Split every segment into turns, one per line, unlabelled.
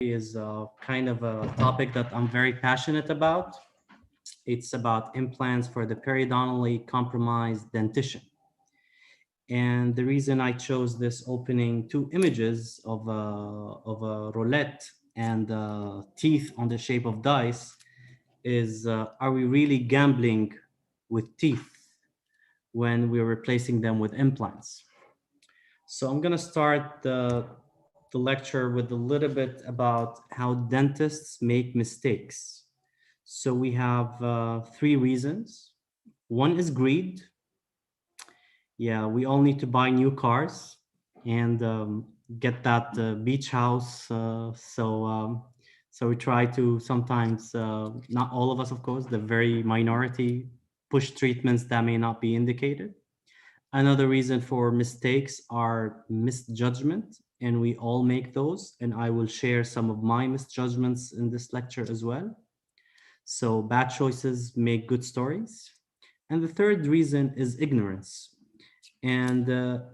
Is kind of a topic that I'm very passionate about. It's about implants for the periodontally compromised dentition. And the reason I chose this opening two images of a roulette and teeth on the shape of dice is are we really gambling with teeth when we're replacing them with implants? So I'm going to start the lecture with a little bit about how dentists make mistakes. So we have three reasons. One is greed. Yeah, we all need to buy new cars and get that beach house. So we try to sometimes, not all of us, of course, the very minority push treatments that may not be indicated. Another reason for mistakes are misjudgment, and we all make those. And I will share some of my misjudgments in this lecture as well. So bad choices make good stories. And the third reason is ignorance. And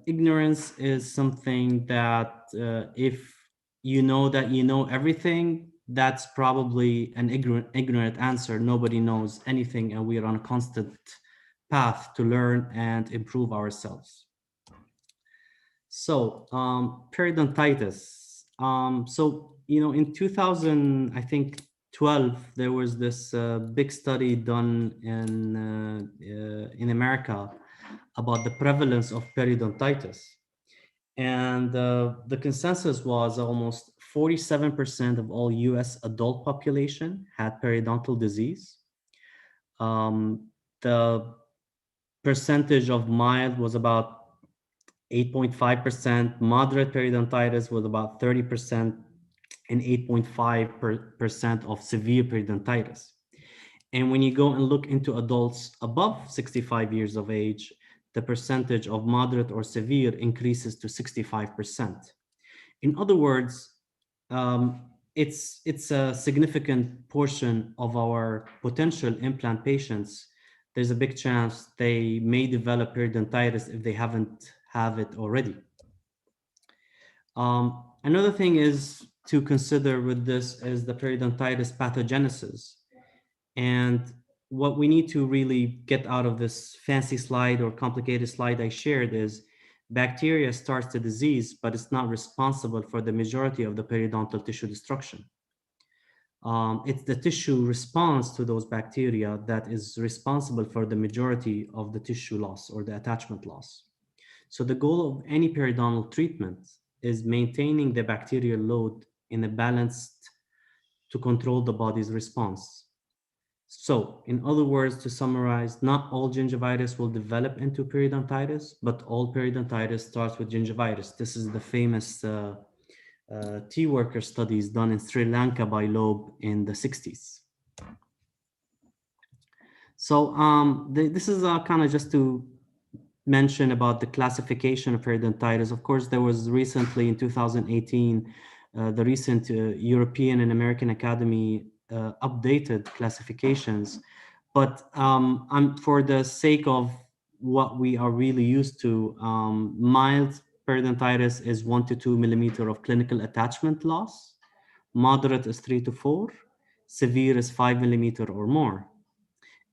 ignorance is something that if you know that you know everything, that's probably an ignorant answer. Nobody knows anything, and we are on a constant path to learn and improve ourselves. So, periodontitis. In 2000, I think 12, there was this big study done in America about the prevalence of periodontitis. And the consensus was almost 47% of all US adult population had periodontal disease. The percentage of mild was about 8.5%, moderate periodontitis was about 30%, and 8.5% of severe periodontitis. And when you go and look into adults above 65 years of age, the percentage of moderate or severe increases to 65%. In other words, it's a significant portion of our potential implant patients. There's a big chance they may develop periodontitis if they haven't have it already. Another thing is to consider with this is the periodontitis pathogenesis. And what we need to really get out of this fancy slide or complicated slide I shared is bacteria starts the disease, but it's not responsible for the majority of the periodontal tissue destruction. It's the tissue response to those bacteria that is responsible for the majority of the tissue loss or the attachment loss. So the goal of any periodontal treatment is maintaining the bacterial load in a balanced to control the body's response. So, in other words, to summarize, not all gingivitis will develop into periodontitis, but all periodontitis starts with gingivitis. This is the famous tea worker studies done in Sri Lanka by Loeb in the 60s. So this is kind of just to mention about the classification of periodontitis. Of course, there was recently in 2018, the recent European and American Academy updated classifications. But for the sake of what we are really used to, mild periodontitis is 1 to 2 millimeter of clinical attachment loss. Moderate is 3 to 4. Severe is 5 millimeter or more.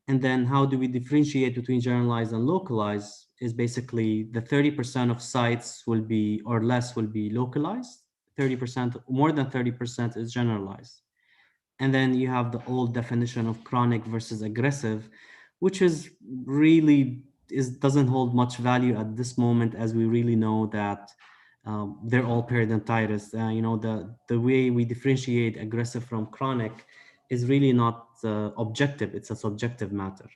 And then how do we differentiate between generalized and localized is basically the 30% of sites will be or less will be localized. 30%, more than 30% is generalized. And then you have the old definition of chronic versus aggressive, which is really doesn't hold much value at this moment, as we really know that they're all periodontitis. The way we differentiate aggressive from chronic is really not objective. It's a subjective matter.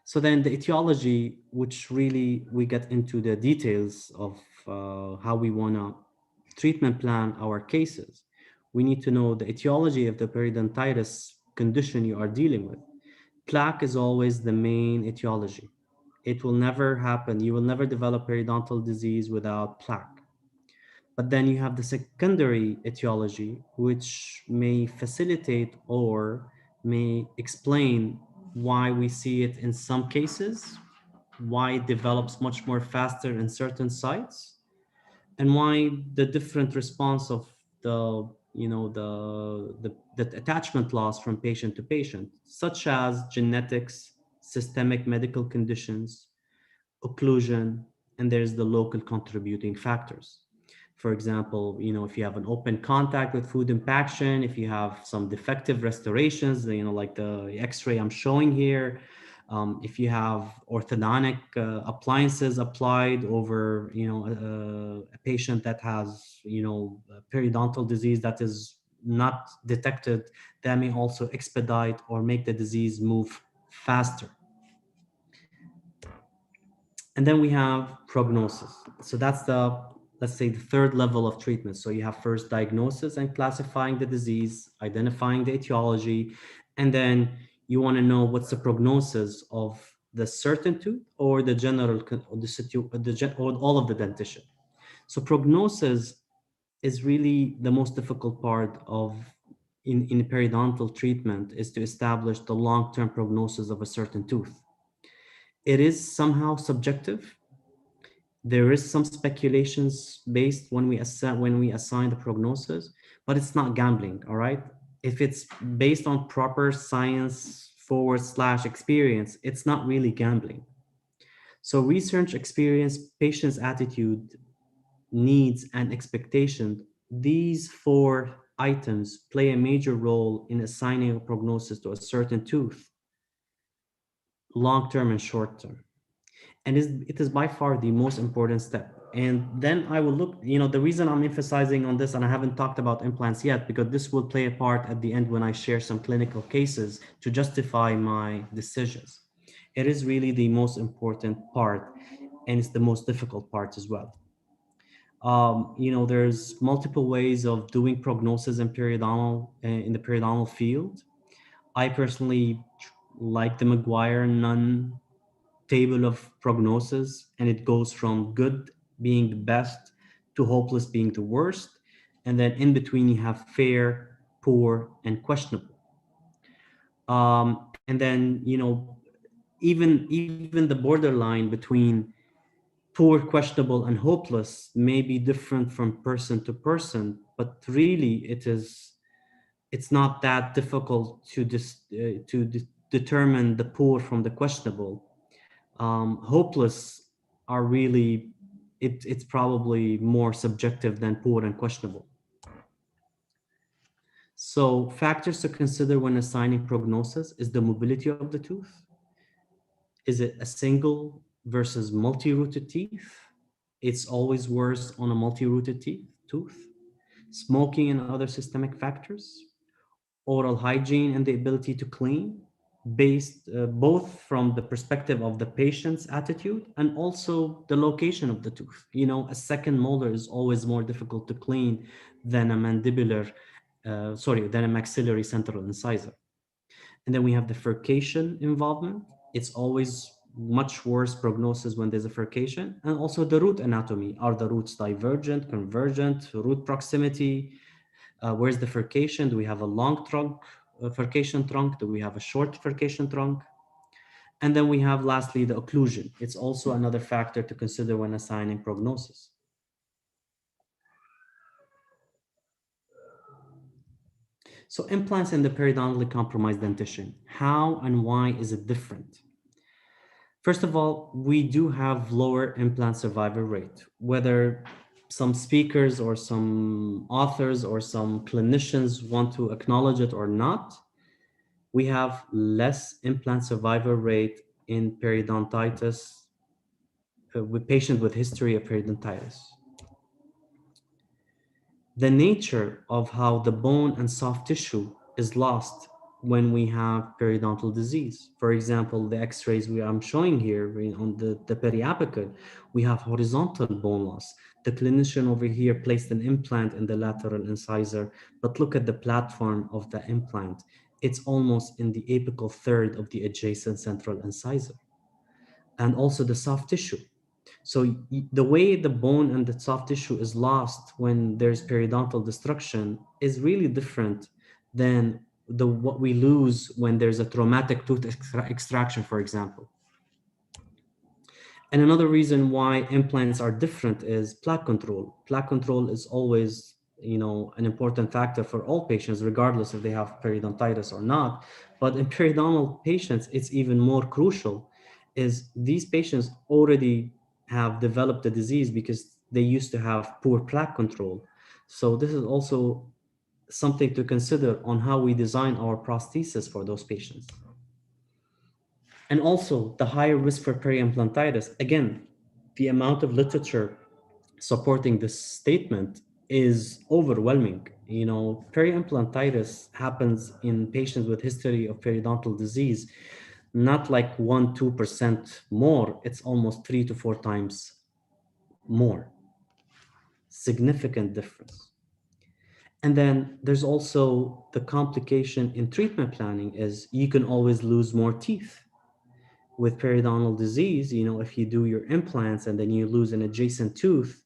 So then the etiology, which really we get into the details of how we want to treatment plan our cases. We need to know the etiology of the periodontitis condition you are dealing with. Plaque is always the main etiology. It will never happen. You will never develop periodontal disease without plaque. But then you have the secondary etiology, which may facilitate or may explain why we see it in some cases, why it develops much more faster in certain sites, and why the different response of the the attachment loss from patient to patient, such as genetics, systemic medical conditions, occlusion, and there's the local contributing factors. For example, if you have an open contact with food impaction, if you have some defective restorations, like the X-ray I'm showing here, if you have orthodontic appliances applied over, a patient that has, periodontal disease that is not detected, that may also expedite or make the disease move faster. And then we have prognosis. So that's let's say, the third level of treatment. So you have first diagnosis and classifying the disease, identifying the etiology, and then you want to know what's the prognosis of the certain tooth or the general, or all of the dentition. So prognosis is really the most difficult part of in periodontal treatment, is to establish the long-term prognosis of a certain tooth. It is somehow subjective. There is some speculations based when we assign the prognosis, but it's not gambling. All right, if it's based on proper science / experience, it's not really gambling. So research, experience, patient's attitude, needs, and expectation, these four items play a major role in assigning a prognosis to a certain tooth, long term and short term. And it is by far the most important step. And then I will look, the reason I'm emphasizing on this, and I haven't talked about implants yet, because this will play a part at the end when I share some clinical cases to justify my decisions. It is really the most important part, and it's the most difficult part as well. There's multiple ways of doing prognosis in in the periodontal field. I personally like the McGuire Nunn table of prognosis, and it goes from good being the best to hopeless being the worst, and then in between you have fair, poor, and questionable. And then even the borderline between poor, questionable, and hopeless may be different from person to person, but really it's not that difficult to determine the poor from the questionable. Hopeless are really, it's probably more subjective than poor and questionable. So factors to consider when assigning prognosis is the mobility of the tooth. Is it a single versus multi-rooted teeth? It's always worse on a multi-rooted tooth. Smoking and other systemic factors. Oral hygiene and the ability to clean, based both from the perspective of the patient's attitude and also the location of the tooth. A second molar is always more difficult to clean than a than a maxillary central incisor. And then we have the furcation involvement. It's always much worse prognosis when there's a furcation. And also the root anatomy. Are the roots divergent, convergent, root proximity? Where's the furcation? Do we have a long trunk, furcation trunk? Do we have a short furcation trunk? And then we have lastly the occlusion. It's also another factor to consider when assigning prognosis. So implants in the periodontally compromised dentition. How and why is it different? First of all, we do have lower implant survival rate. Whether some speakers or some authors or some clinicians want to acknowledge it or not, we have less implant survival rate in periodontitis with patients with history of periodontitis. The nature of how the bone and soft tissue is lost when we have periodontal disease. For example, the x-rays I'm showing here on the periapical, we have horizontal bone loss. The clinician over here placed an implant in the lateral incisor, but look at the platform of the implant. It's almost in the apical third of the adjacent central incisor. And also the soft tissue. So the way the bone and the soft tissue is lost when there's periodontal destruction is really different than what we lose when there's a traumatic tooth extraction, for example. And another reason why implants are different is plaque control. Plaque control is always, an important factor for all patients, regardless if they have periodontitis or not. But in periodontal patients, it's even more crucial, is these patients already have developed the disease because they used to have poor plaque control. So this is also something to consider on how we design our prosthesis for those patients. And also the higher risk for periimplantitis. Again, the amount of literature supporting this statement is overwhelming. Periimplantitis happens in patients with history of periodontal disease, not like 1-2% more, it's almost 3 to 4 times more. Significant difference. And then there's also the complication in treatment planning is you can always lose more teeth with periodontal disease. If you do your implants and then you lose an adjacent tooth,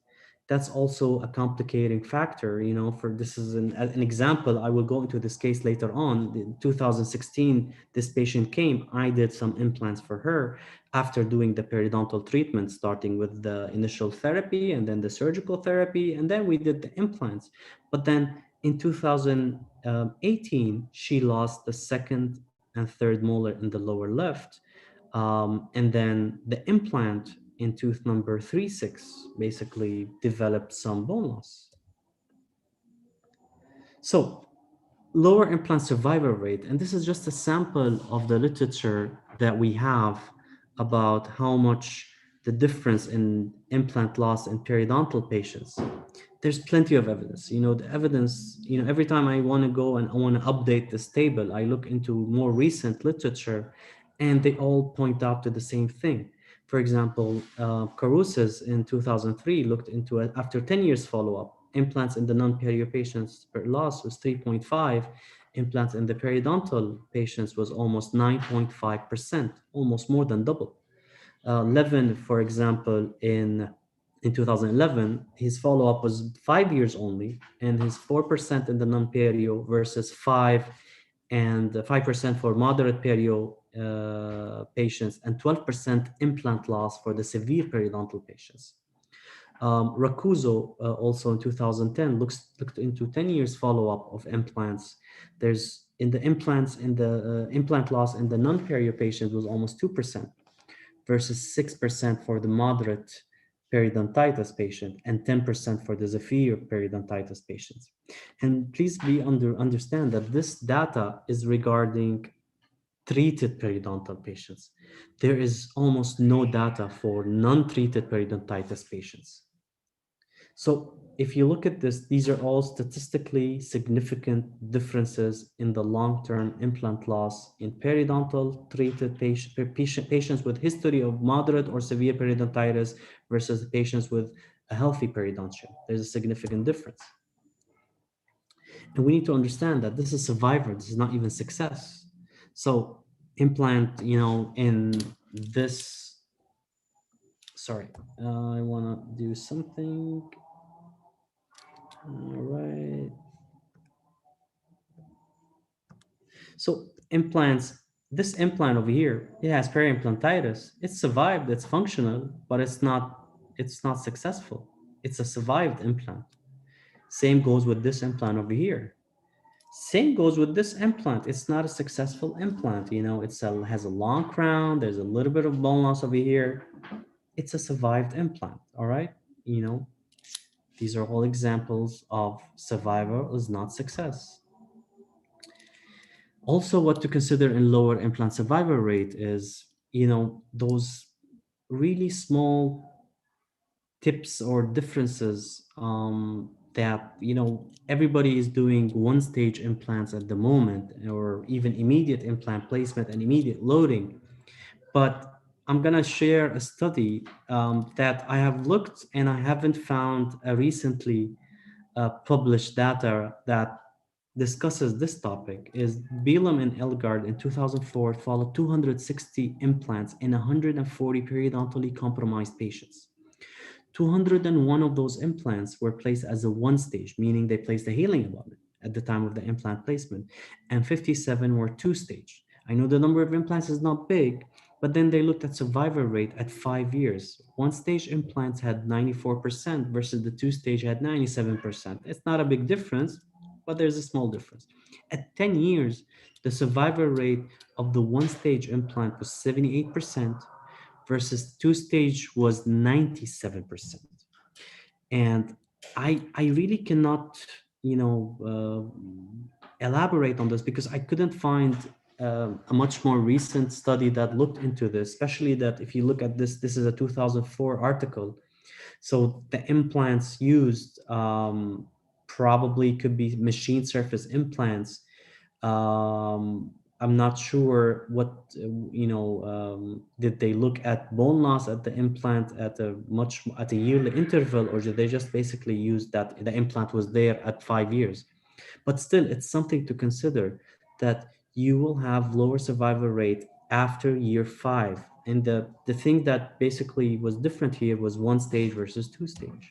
that's also a complicating factor. For this is an example. I will go into this case later on. In 2016, this patient came. I did some implants for her after doing the periodontal treatment, starting with the initial therapy and then the surgical therapy, and then we did the implants. But then in 2018, she lost the second and third molar in the lower left, and then the implant in tooth number 3-6 basically developed some bone loss. So lower implant survival rate, and this is just a sample of the literature that we have about how much the difference in implant loss in periodontal patients. There's plenty of evidence. The evidence, every time I want to go and I want to update this table, I look into more recent literature and they all point out to the same thing. For example, Caruses in 2003 looked into it after 10 years follow-up. Implants in the non-perio patients per loss was 3.5. Implants in the periodontal patients was almost 9.5%, almost more than double. Levin, for example, in 2011, his follow-up was 5 years only, and his 4% in the non-perio versus 5% for moderate perio patients, and 12% implant loss for the severe periodontal patients. Racuso, also in 2010, looked into 10 years follow-up of implants. There's in the implants, in the implant loss in the non-perio patients was almost 2% versus 6% for the moderate periodontitis patient and 10% for the severe periodontitis patients. And please understand that this data is regarding treated periodontal patients. There is almost no data for non-treated periodontitis patients. So if you look at this, these are all statistically significant differences in the long-term implant loss in periodontal treated patients with history of moderate or severe periodontitis versus patients with a healthy periodontium. There's a significant difference. And we need to understand that this is survivor, this is not even success. So implant, in this, sorry, I wanna do something. All right. So implants, this implant over here, it has periimplantitis. It's survived, it's functional, but it's not successful. It's a survived implant. Same goes with this implant over here. Same goes with this implant. It's not a successful implant. Has a long crown. There's a little bit of bone loss over here. It's a survived implant. All right. These are all examples of survival is not success. Also, what to consider in lower implant survival rate is, those really small tips or differences that, everybody is doing one-stage implants at the moment, or even immediate implant placement and immediate loading. But I'm going to share a study that I have looked and I haven't found a recently published data that discusses this topic. Is Bielem and Elgard in 2004 followed 260 implants in 140 periodontally compromised patients. 201 of those implants were placed as a one stage, meaning they placed a healing abutment at the time of the implant placement, and 57 were two stage. I know the number of implants is not big, But then they looked at survival rate at 5 years. One stage implants had 94% versus the two stage had 97%. It's not a big difference, but there's a small difference. At 10 years, the survival rate of the one stage implant was 78% versus two stage was 97%. And I really cannot, elaborate on this because I couldn't find a much more recent study that looked into this, especially that if you look at this is a 2004 article. So the implants used probably could be machine surface implants. I'm not sure what did they look at bone loss at the implant at a yearly interval, or did they just basically use that the implant was there at 5 years? But still, it's something to consider that you will have lower survival rate after year 5. And the thing that basically was different here was one stage versus two stage.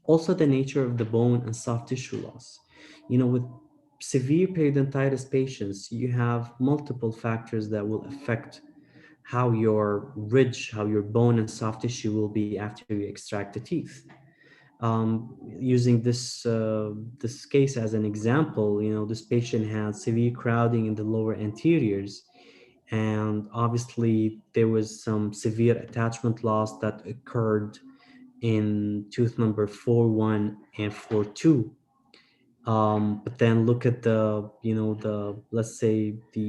Also, the nature of the bone and soft tissue loss. With severe periodontitis patients, you have multiple factors that will affect how your ridge, how your bone and soft tissue will be after you extract the teeth. Using this case as an example, this patient had severe crowding in the lower anteriors, and obviously there was some severe attachment loss that occurred in tooth number 4.1 and 4.2. But then look at let's say the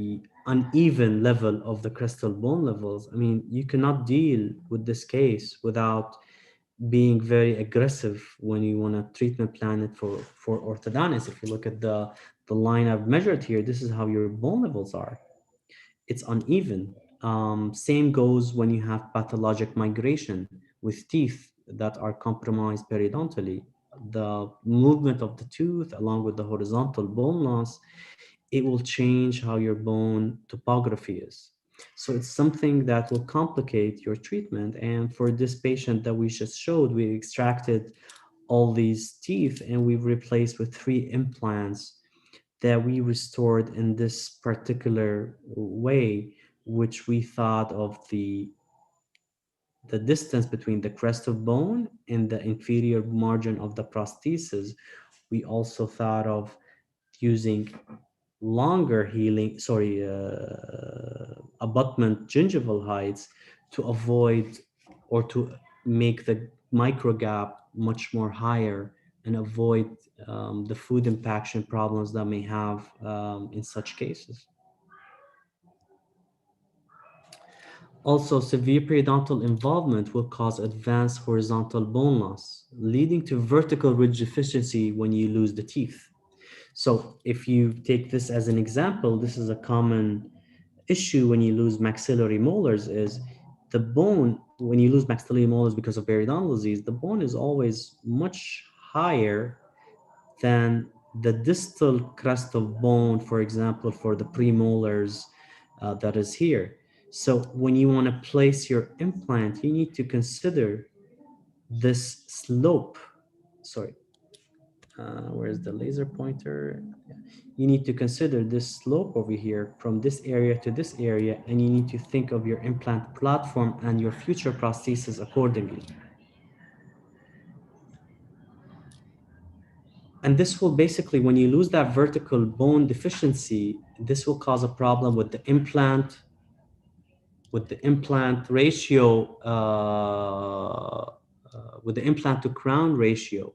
uneven level of the crestal bone levels. I mean, you cannot deal with this case without being very aggressive when you want to treatment plan it for orthodontics. If you look at the line I've measured here, this is how your bone levels are. It's uneven. Same goes when you have pathologic migration with teeth that are compromised periodontally. The movement of the tooth, along with the horizontal bone loss, it will change how your bone topography is. So it's something that will complicate your treatment. And for this patient that we just showed, we extracted all these teeth and we've replaced with 3 implants that we restored in this particular way, which we thought of the distance between the crest of bone and the inferior margin of the prosthesis. We also thought of using longer abutment gingival heights to avoid or to make the micro gap much more higher and avoid the food impaction problems that may have in such cases. Also, severe periodontal involvement will cause advanced horizontal bone loss, leading to vertical ridge deficiency when you lose the teeth. So if you take this as an example, this is a common issue when you lose maxillary molars is the bone, when you lose maxillary molars because of periodontal disease, the bone is always much higher than the distal crest of bone, for example, for the premolars that is here. So when you want to place your implant, you need to consider this slope. Sorry, where's the laser pointer? You need to consider this slope over here from this area to this area, and you need to think of your implant platform and your future prosthesis accordingly. And this will basically, when you lose that vertical bone deficiency, this will cause a problem with the implant ratio, with the implant to crown ratio,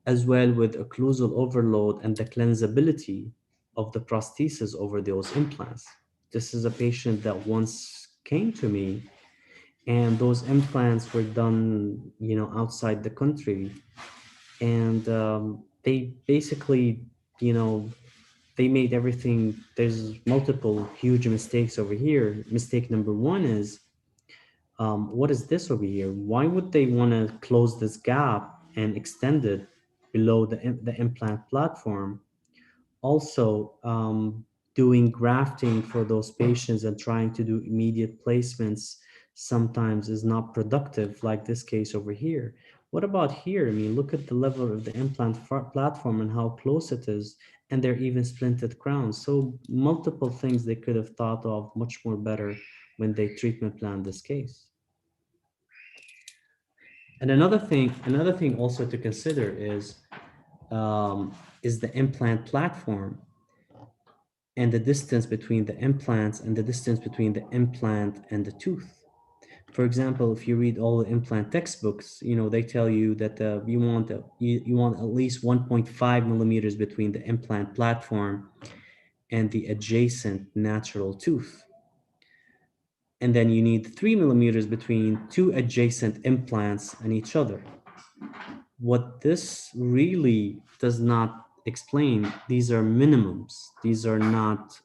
as well with occlusal overload and the cleansability of the prosthesis over those implants. This is a patient that once came to me, and those implants were done, outside the country, and they basically, they made everything. There's multiple huge mistakes over here. Mistake number one is, what is this over here? Why would they want to close this gap and extend it below the implant platform? Also, doing grafting for those patients and trying to do immediate placements sometimes is not productive, like this case over here. What about here? I mean, look at the level of the implant platform and how close it is, and they're even splinted crowns. So multiple things they could have thought of much more better when they treatment planned this case. And another thing also to consider is the implant platform and the distance between the implants and the distance between the implant and the tooth. For example, if you read all the implant textbooks, they tell you that you want at least 1.5 millimeters between the implant platform and the adjacent natural tooth. And then you need 3 millimeters between two adjacent implants and each other. What this really does not explain, these are minimums. These are not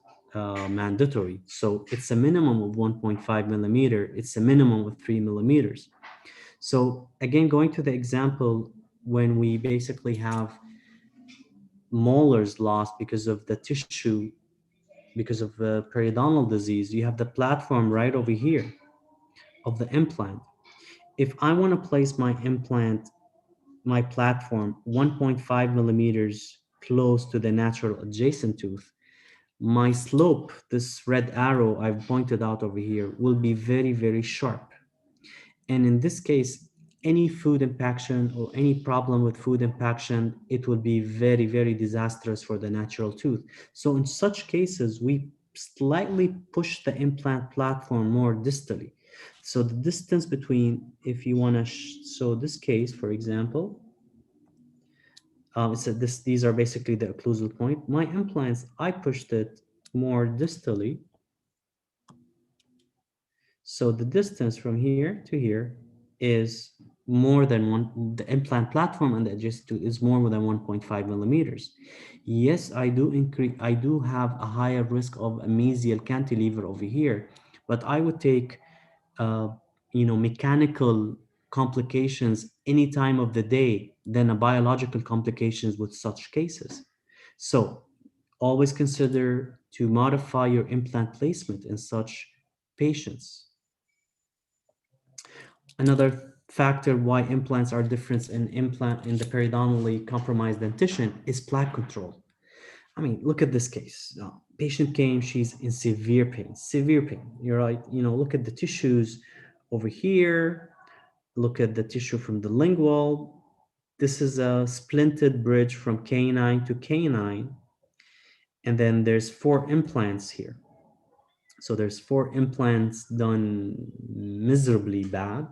mandatory. So it's a minimum of 1.5 millimeter. It's a minimum of 3 millimeters. So again, going to the example, when we basically have molars lost because of the tissue, because of periodontal disease, you have the platform right over here of the implant. If I want to place my platform 1.5 millimeters close to the natural adjacent tooth, my slope, this red arrow I've pointed out over here, will be very, very sharp. And in this case, any food impaction or any problem with food impaction, it will be very, very disastrous for the natural tooth. So in such cases, we slightly push the implant platform more distally. So the distance between, if you want to show this case, for example, these are basically the occlusal point. My implants, I pushed it more distally. So the distance from here to here is more than the implant platform and the adjacent tooth is more than 1.5 millimeters. Yes, I do have a higher risk of a mesial cantilever over here, but I would take, uh, mechanical complications any time of the day than a biological complications with such cases. So always consider to modify your implant placement in such patients. Another factor why implants are different in the periodontally compromised dentition is plaque control. I mean, look at this case. Patient came, she's in severe pain, severe pain. You're right. Look at the tissues over here. Look at the tissue from the lingual. This is a splinted bridge from canine to canine. And then there's 4 implants here. So there's 4 implants done miserably bad.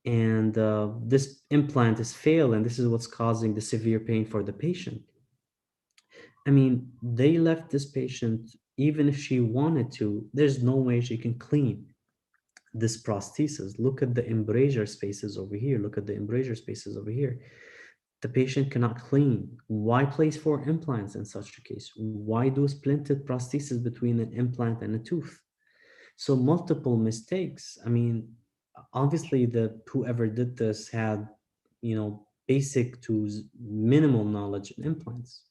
And this implant is failed, and this is what's causing the severe pain for the patient. I mean, they left this patient, even if she wanted to, there's no way she can clean this prosthesis. Look at the embrasure spaces over here. Look at the embrasure spaces over here. The patient cannot clean. Why place 4 implants in such a case? Why do splinted prosthesis between an implant and a tooth? So multiple mistakes. I mean, obviously the whoever did this had, basic to minimal knowledge in implants.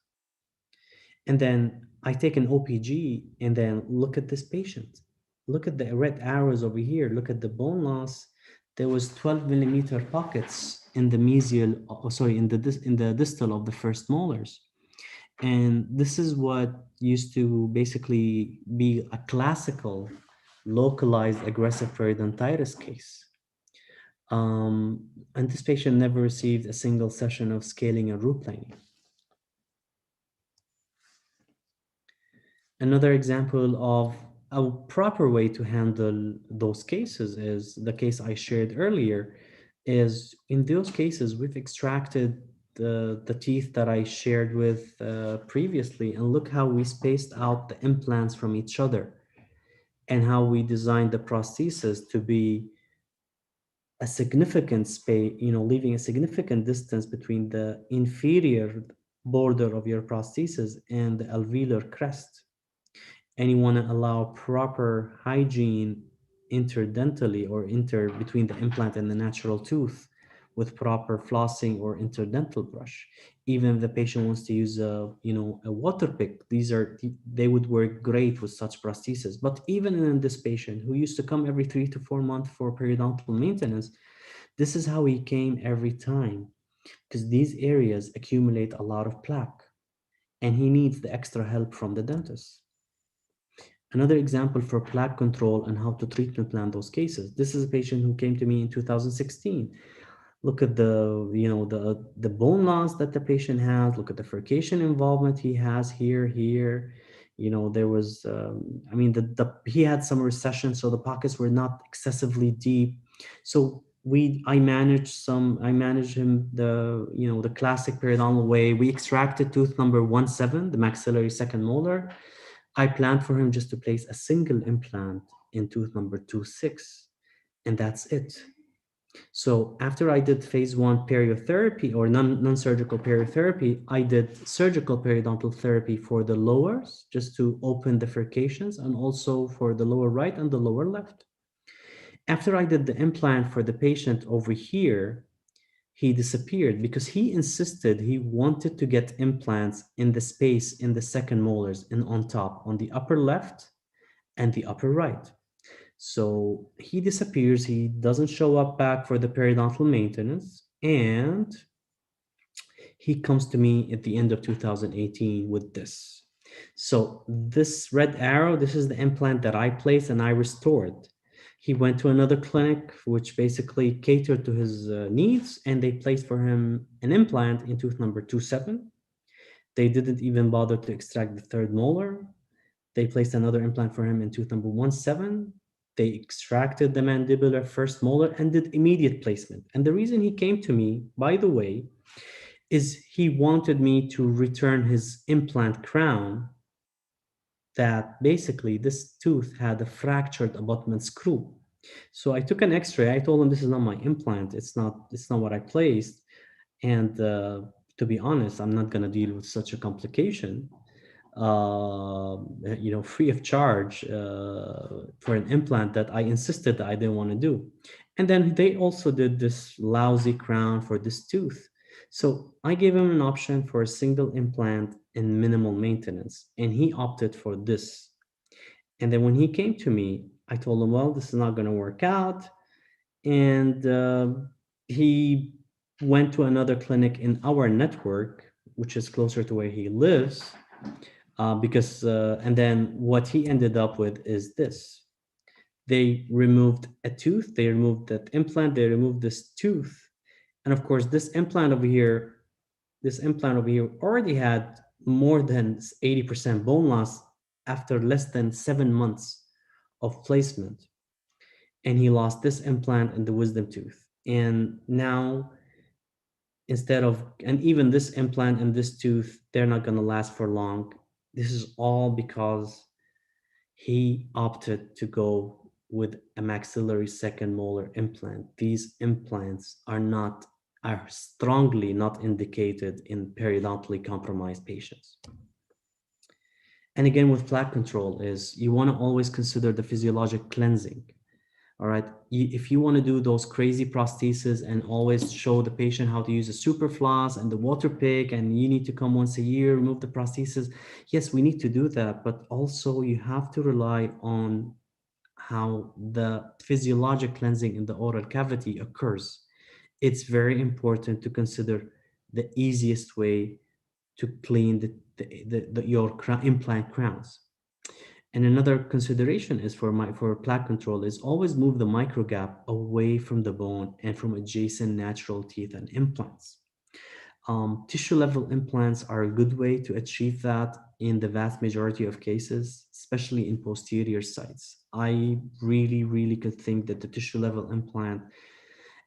And then I take an OPG and then look at this patient. Look at the red arrows over here. Look at the bone loss. There was 12 millimeter pockets in the mesial, sorry, in the distal of the first molars. And this is what used to basically be a classical localized aggressive periodontitis case. And this patient never received a single session of scaling and root planing. Another example of a proper way to handle those cases is the case I shared earlier. Is in those cases, we've extracted the teeth that I shared with previously, and look how we spaced out the implants from each other and how we designed the prosthesis to be a significant space, leaving a significant distance between the inferior border of your prosthesis and the alveolar crest. And you want to allow proper hygiene interdentally or between the implant and the natural tooth with proper flossing or interdental brush. Even if the patient wants to use a water pick, they would work great with such prosthesis. But even in this patient who used to come every 3 to 4 months for periodontal maintenance, This is how he came every time, because these areas accumulate a lot of plaque and he needs the extra help from the dentist. Another example for plaque control and how to treatment plan those cases. This is a patient who came to me in 2016. Look at the bone loss that the patient has. Look at the furcation involvement he has here. There was he had some recession, so the pockets were not excessively deep. So I managed him the classic periodontal way. We extracted tooth number 17, the maxillary second molar. I planned for him just to place a single implant in tooth number 26, and that's it. So after I did phase one periotherapy or non-surgical periotherapy, I did surgical periodontal therapy for the lowers, just to open the furcations, and also for the lower right and the lower left. After I did the implant for the patient over here, he disappeared because he insisted he wanted to get implants in the space in the second molars and on top, on the upper left and the upper right. So he disappears, he doesn't show up back for the periodontal maintenance, and he comes to me at the end of 2018 with this. So this red arrow, this is the implant that I placed and I restored. He went to another clinic, which basically catered to his needs, and they placed for him an implant in tooth number 27. They didn't even bother to extract the third molar. They placed another implant for him in tooth number 17. They extracted the mandibular first molar and did immediate placement. And the reason he came to me, by the way, is he wanted me to return his implant crown, that basically this tooth had a fractured abutment screw. So I took an x-ray. I told him this is not my implant. It's not what I placed. And to be honest, I'm not going to deal with such a complication, free of charge for an implant that I insisted that I didn't want to do. And then they also did this lousy crown for this tooth. So I gave him an option for a single implant and minimal maintenance, and he opted for this. And then when he came to me, I told him, well, this is not going to work out. And he went to another clinic in our network, which is closer to where he lives. And then what he ended up with is this. They removed a tooth, they removed that implant, they removed this tooth. And of course, this implant over here already had more than 80% bone loss after less than 7 months of placement. And he lost this implant and the wisdom tooth. And now, and even this implant and this tooth, they're not going to last for long. This is all because he opted to go with a maxillary second molar implant. These implants are strongly not indicated in periodontally compromised patients. And again, with plaque control is you want to always consider the physiologic cleansing. All right. If you want to do those crazy prostheses and always show the patient how to use a super floss and the water pick, and you need to come once a year, remove the prosthesis. Yes, we need to do that. But also you have to rely on how the physiologic cleansing in the oral cavity occurs. It's very important to consider the easiest way to clean your implant crowns. And another consideration is for plaque control is always move the microgap away from the bone and from adjacent natural teeth and implants. Tissue level implants are a good way to achieve that in the vast majority of cases, especially in posterior sites. I really could think that the tissue level implant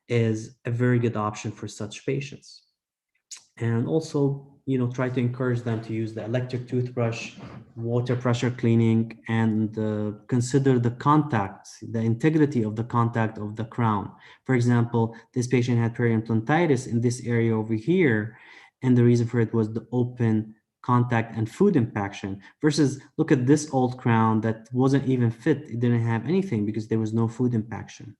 is a very good option for such patients. And also, try to encourage them to use the electric toothbrush, water pressure cleaning, and consider the contact, the integrity of the contact of the crown. For example, this patient had periimplantitis in this area over here, and the reason for it was the open contact and food impaction, versus look at this old crown that wasn't even fit. It didn't have anything because there was no food impaction.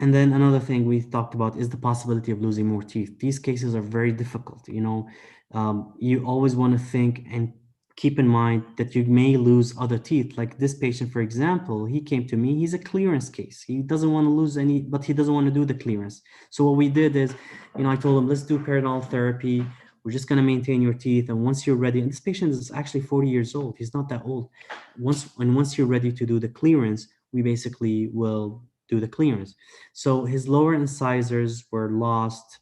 And then another thing we talked about is the possibility of losing more teeth. These cases are very difficult. You always want to think and keep in mind that you may lose other teeth. Like this patient, for example, he came to me, he's a clearance case. He doesn't want to lose any, but he doesn't want to do the clearance. So what we did is, I told him, let's do periodontal therapy. We're just going to maintain your teeth. And once you're ready, and this patient is actually 40 years old. He's not that old. Once you're ready to do the clearance, we basically will do the clearance. So his lower incisors were lost,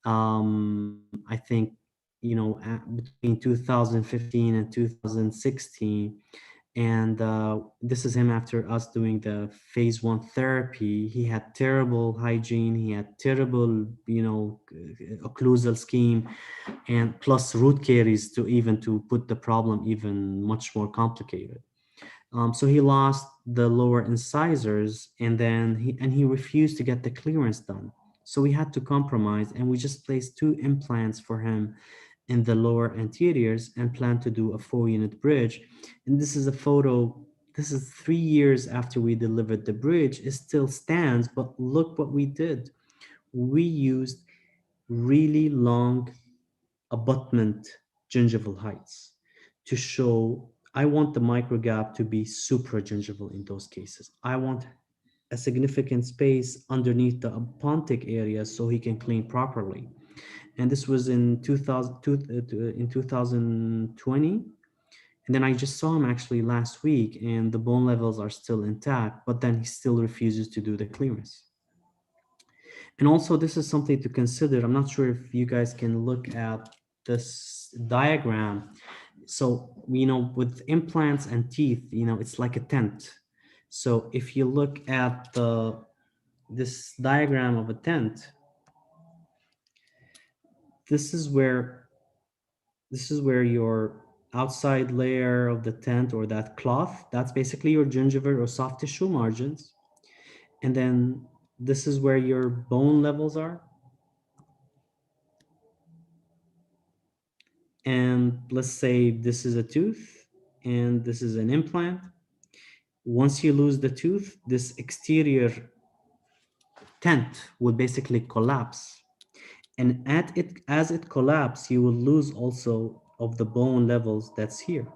I think, between 2015 and 2016. And this is him after us doing the phase 1 therapy. He had terrible hygiene. He had terrible, occlusal scheme, and plus root caries to put the problem even much more complicated. So he lost the lower incisors, and then he refused to get the clearance done. So we had to compromise, and we just placed 2 implants for him in the lower anteriors and plan to do a 4-unit bridge. And this is a photo. This is 3 years after we delivered the bridge. It still stands, but look what we did. We used really long abutment gingival heights to show I want the microgap to be supragingival in those cases. I want a significant space underneath the pontic area so he can clean properly. And this was in 2020. And then I just saw him actually last week, and the bone levels are still intact, but then he still refuses to do the clearance. And also, this is something to consider. I'm not sure if you guys can look at this diagram. So, with implants and teeth, it's like a tent. So if you look at this diagram of a tent, this is where your outside layer of the tent, or that cloth, that's basically your gingival or soft tissue margins. And then this is where your bone levels are. And let's say this is a tooth and this is an implant. Once you lose the tooth, this exterior tent will basically collapse. And as it collapses, you will lose also of the bone levels that's here.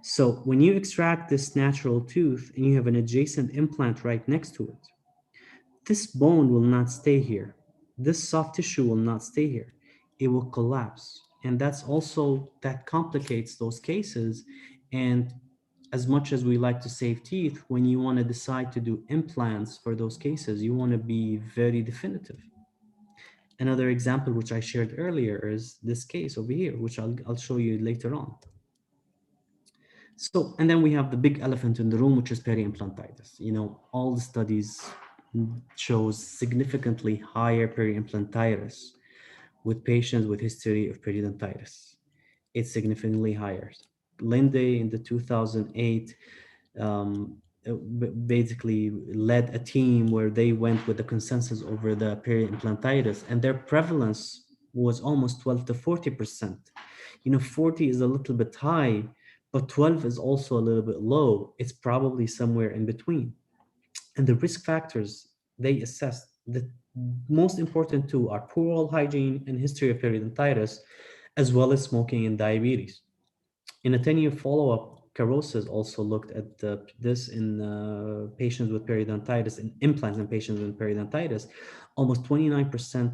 So when you extract this natural tooth and you have an adjacent implant right next to it, this bone will not stay here. This soft tissue will not stay here. It will collapse. And that complicates those cases. And as much as we like to save teeth, when you want to decide to do implants for those cases, you want to be very definitive. Another example, which I shared earlier, is this case over here, which I'll show you later on. So, and then we have the big elephant in the room, which is peri-implantitis. All the studies shows significantly higher peri-implantitis with patients with history of periodontitis. It's significantly higher. Linde in the 2008 basically led a team where they went with the consensus over the peri-implantitis, and their prevalence was almost 12 to 40%. 40 is a little bit high, but 12 is also a little bit low. It's probably somewhere in between. And the risk factors they assessed, the most important two are poor oral hygiene and history of periodontitis, as well as smoking and diabetes. In a 10-year follow-up, Carosis also looked at this in patients with periodontitis, and implants in patients with periodontitis. Almost 29%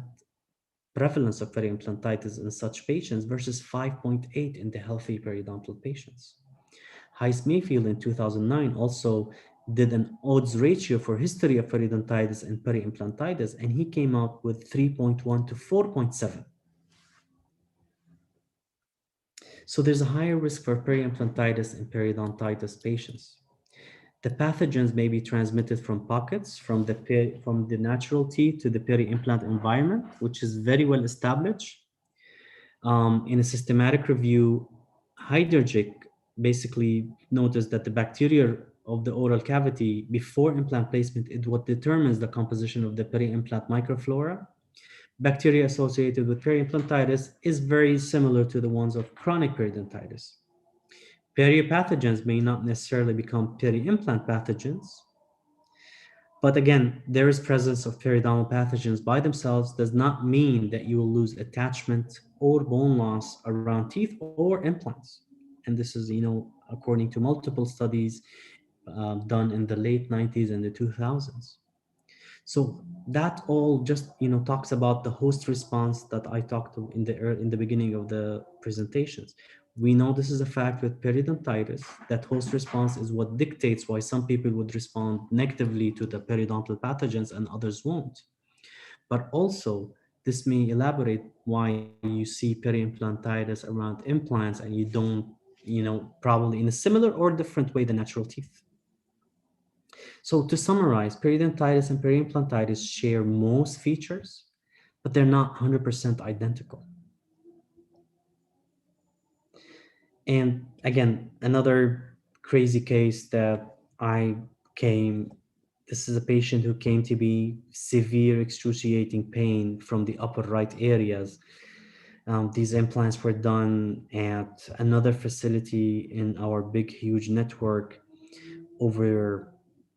prevalence of periimplantitis in such patients versus 5.8 in the healthy periodontal patients. Heiss Mayfield in 2009 also did an odds ratio for history of periodontitis and periimplantitis, and he came out with 3.1 to 4.7. So there's a higher risk for periimplantitis and periodontitis patients. The pathogens may be transmitted from pockets from the natural teeth to the peri-implant environment, which is very well established. In a systematic review, Heidergic basically noticed that the bacteria of the oral cavity before implant placement is what determines the composition of the peri-implant microflora. Bacteria associated with periimplantitis is very similar to the ones of chronic periodontitis. Peripathogens may not necessarily become peri-implant pathogens, but again, there is presence of periodontal pathogens by themselves does not mean that you will lose attachment or bone loss around teeth or implants. And this is, according to multiple studies done in the late 90s and the 2000s. So that all just talks about the host response that I talked to in the beginning of the presentations. We know this is a fact with periodontitis, that host response is what dictates why some people would respond negatively to the periodontal pathogens and others won't. But also, this may elaborate why you see periimplantitis around implants and you don't, probably in a similar or different way, the natural teeth. So to summarize, periodontitis and periimplantitis share most features, but they're not 100% identical. And again, another crazy case that I came, this is a patient who came to be severe excruciating pain from the upper right areas. These implants were done at another facility in our big, huge network over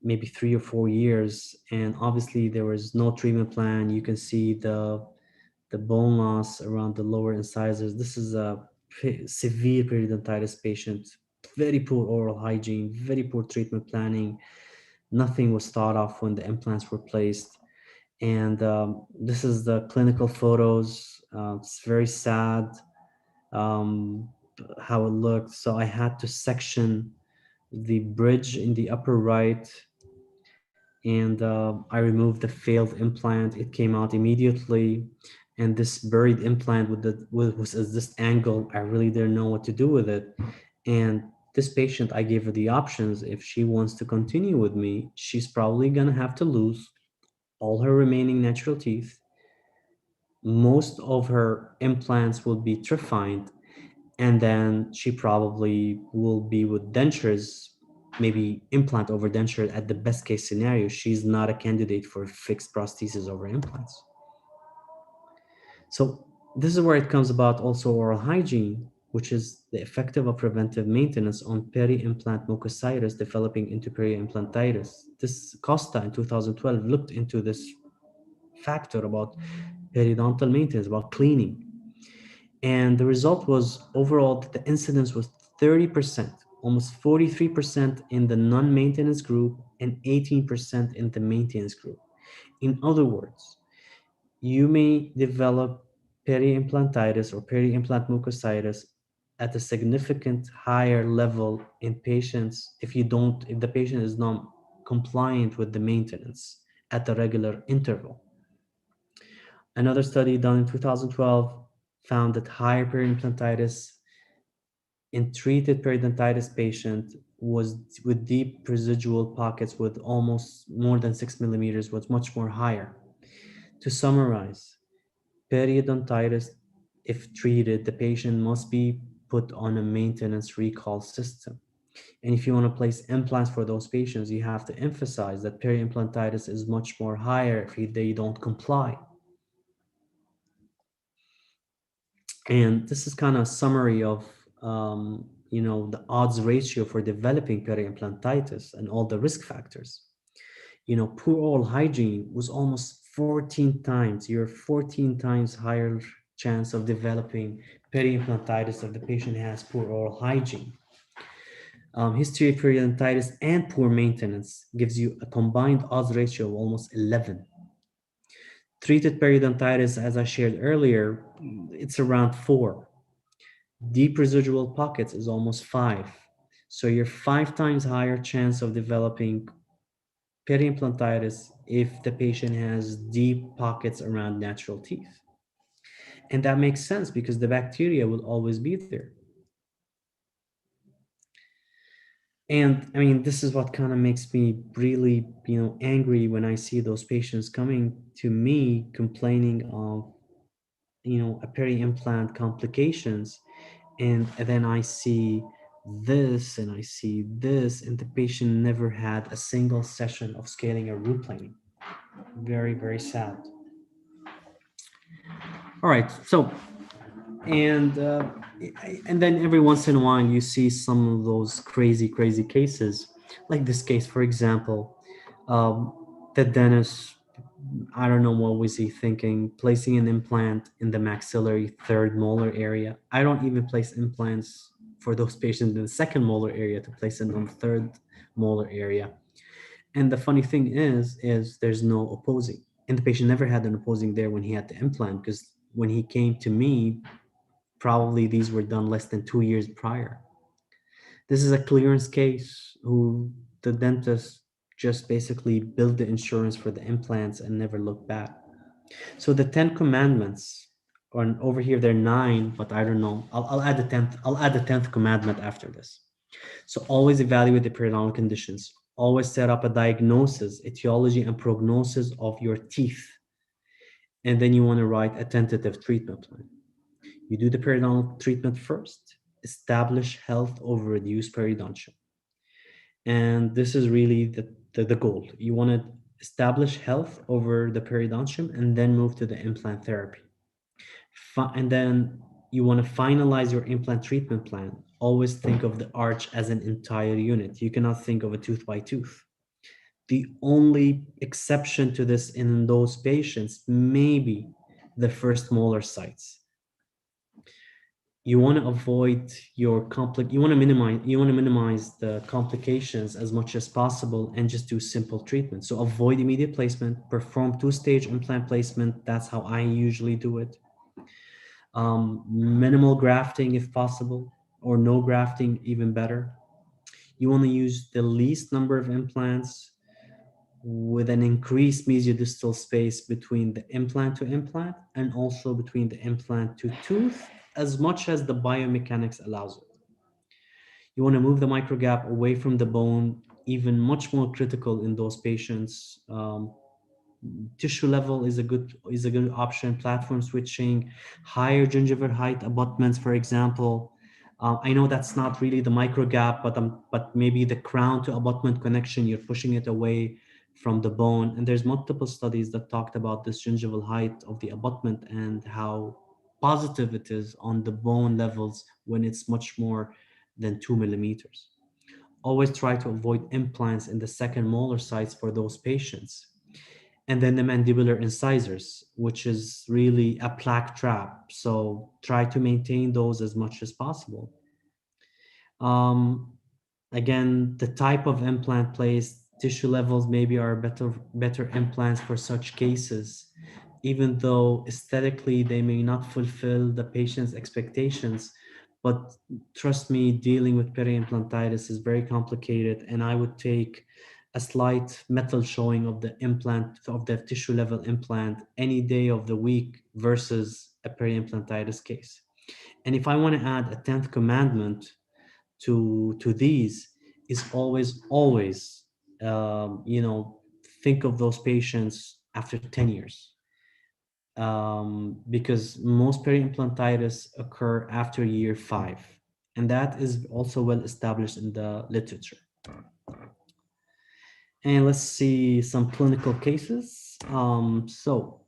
maybe 3 or 4 years, and obviously there was no treatment plan. You can see the bone loss around the lower incisors. This is a severe periodontitis patient, very poor oral hygiene, very poor treatment planning. Nothing was thought of when the implants were placed. And this is the clinical photos. It's very sad um, how it looked. So I had to section the bridge in the upper right, and I removed the failed implant. It came out immediately, and this buried implant was at this angle. I really didn't know what to do with it. And this patient, I gave her the options. If she wants to continue with me, she's probably gonna have to lose all her remaining natural teeth. Most of her implants will be trephined, and then she probably will be with dentures, maybe implant over denture at the best case scenario. She's not a candidate for fixed prosthesis over implants. So this is where it comes about also oral hygiene, which is the effective or preventive maintenance on peri-implant mucositis developing into peri-implantitis. This Costa in 2012 looked into this factor about periodontal maintenance, about cleaning. And the result was overall that the incidence was 30%, almost 43% in the non-maintenance group and 18% in the maintenance group. In other words, you may develop peri-implantitis or peri-implant mucositis at a significant higher level in patients if the patient is not compliant with the maintenance at the regular interval. Another study done in 2012 found that higher periimplantitis in treated periodontitis patient was with deep residual pockets with almost more than 6 millimeters was much more higher. To summarize, periodontitis, if treated, the patient must be put on a maintenance recall system. And if you want to place implants for those patients, you have to emphasize that periimplantitis is much more higher if they don't comply. And this is kind of a summary of the odds ratio for developing periimplantitis and all the risk factors. Poor oral hygiene was almost 14 times, you're 14 times higher chance of developing periimplantitis if the patient has poor oral hygiene. History of periodontitis and poor maintenance gives you a combined odds ratio of almost 11. Treated periodontitis, as I shared earlier, it's around 4. Deep residual pockets is almost 5. So you're 5 times higher chance of developing periimplantitis if the patient has deep pockets around natural teeth. And that makes sense because the bacteria will always be there. And I mean, this is what kind of makes me really, angry when I see those patients coming to me complaining of, a peri-implant complications. And then I see this and I see this, and the patient never had a single session of scaling or root planing. Very, very sad. All right. So, and and then every once in a while you see some of those crazy, crazy cases, like this case, for example. Um, the dentist, I don't know what was he thinking, placing an implant in the maxillary third molar area. I don't even place implants for those patients in the second molar area to place it on the third molar area. And the funny thing is there's no opposing. And the patient never had an opposing there when he had the implant, because when he came to me, probably these were done less than 2 years prior. This is a clearance case who the dentist just basically billed the insurance for the implants and never looked back. So the 10 commandments, or over here they're 9, but I don't know. I'll add the 10th. I'll add the 10th commandment after this. So always evaluate the periodontal conditions. Always set up a diagnosis, etiology, and prognosis of your teeth. And then you want to write a tentative treatment plan. You do the periodontal treatment first, establish health over reduced periodontium. And this is really the goal. You want to establish health over the periodontium and then move to the implant therapy. And then you want to finalize your implant treatment plan. Always think of the arch as an entire unit. You cannot think of a tooth by tooth. The only exception to this in those patients may be the first molar sites. You want to avoid you want to minimize the complications as much as possible and just do simple treatment. So avoid immediate placement, perform 2-stage implant placement. That's how I usually do it. Minimal grafting if possible, or no grafting, even better. You want to use the least number of implants with an increased mesiodistal space between the implant to implant and also between the implant to tooth, as much as the biomechanics allows it. You want to move the microgap away from the bone, even much more critical in those patients. Tissue level is a good option. Platform switching, higher gingival height abutments, for example. I know that's not really the micro gap, but maybe the crown to abutment connection, you're pushing it away from the bone. And there's multiple studies that talked about this gingival height of the abutment and how positive it is on the bone levels when it's much more than 2 millimeters. Always try to avoid implants in the second molar sites for those patients. And then the mandibular incisors, which is really a plaque trap. So try to maintain those as much as possible. Again, the type of implant placed, tissue levels maybe are better implants for such cases, even though aesthetically they may not fulfill the patient's expectations. But trust me, dealing with peri-implantitis is very complicated, and I would take a slight metal showing of the implant, of the tissue level implant, any day of the week versus a peri-implantitis case. And if I want to add a 10th commandment to these, is always think of those patients after 10 years, because most peri-implantitis occur after year 5, and that is also well established in the literature. And let's see some clinical cases. So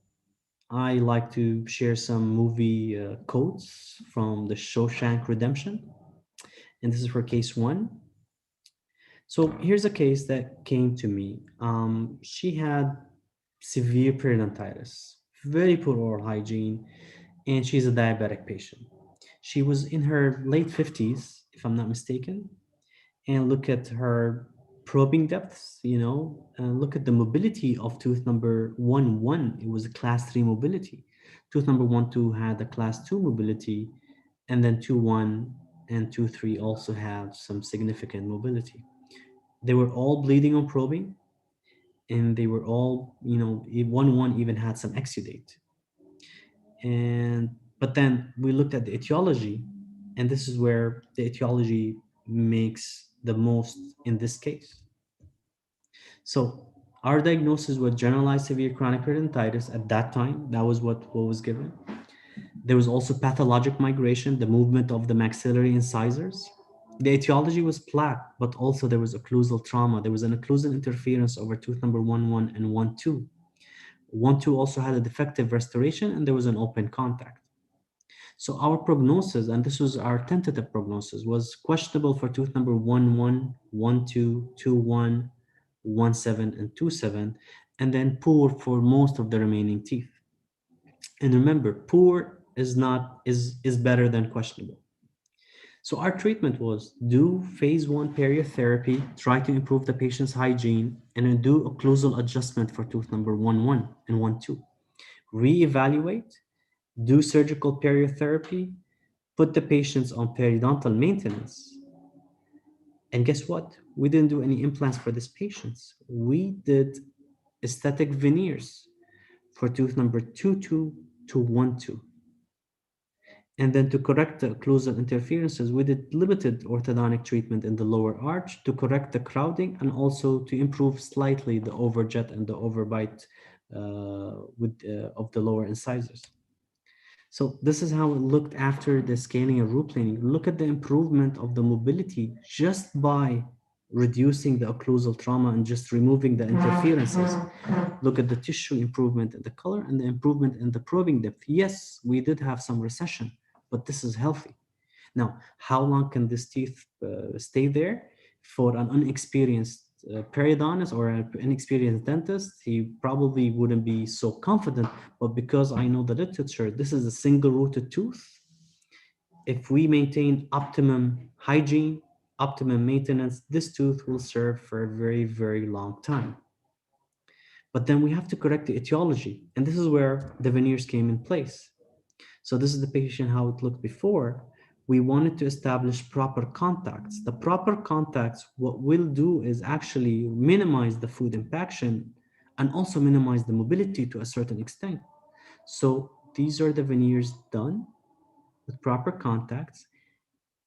I like to share some movie quotes from the Shawshank Redemption. And this is for case 1. So here's a case that came to me. She had severe periodontitis, very poor oral hygiene, and she's a diabetic patient. She was in her late 50s, if I'm not mistaken. And look at her probing depths, look at the mobility of tooth number 1, it was a class 3 mobility. Tooth number 1, 2 had a class 2 mobility, and then 2, 1 and 2, 3 also had some significant mobility. They were all bleeding on probing, and they were all, 1, 1 even had some exudate. But then we looked at the etiology, and this is where the etiology makes the most in this case. So our diagnosis was generalized severe chronic periodontitis at that time. That was what was given. There was also pathologic migration, the movement of the maxillary incisors. The etiology was plaque, but also there was occlusal trauma. There was an occlusal interference over tooth number 1, 1 and 1, 2. 1, 2 also had a defective restoration, and there was an open contact. So our prognosis, and this was our tentative prognosis, was questionable for tooth number 1, 1, 2, 2, 1, 7, and 2, 7, and then poor for most of the remaining teeth. And remember, poor is better than questionable. So our treatment was do phase one periotherapy, try to improve the patient's hygiene, and then do occlusal adjustment for tooth number 1-1 and 1-2. Reevaluate, do surgical periotherapy, put the patients on periodontal maintenance. And guess what? We didn't do any implants for these patients. We did aesthetic veneers for tooth number 2-2 to 1-2. And then to correct the occlusal interferences, we did limited orthodontic treatment in the lower arch to correct the crowding and also to improve slightly the overjet and the overbite of the lower incisors. So this is how it looked after the scaling and root planing. Look at the improvement of the mobility just by reducing the occlusal trauma and just removing the interferences. Look at the tissue improvement in the color and the improvement in the probing depth. Yes, we did have some recession, but this is healthy. Now, how long can this teeth stay there? For an unexperienced periodontist or an inexperienced dentist, he probably wouldn't be so confident, but because I know the literature, this is a single rooted tooth. If we maintain optimum hygiene, optimum maintenance, this tooth will serve for a very, very long time. But then we have to correct the etiology, and this is where the veneers came in place. So this is the patient how it looked before. We wanted to establish proper contacts. The proper contacts, what we'll do is actually minimize the food impaction and also minimize the mobility to a certain extent. So these are the veneers done with proper contacts.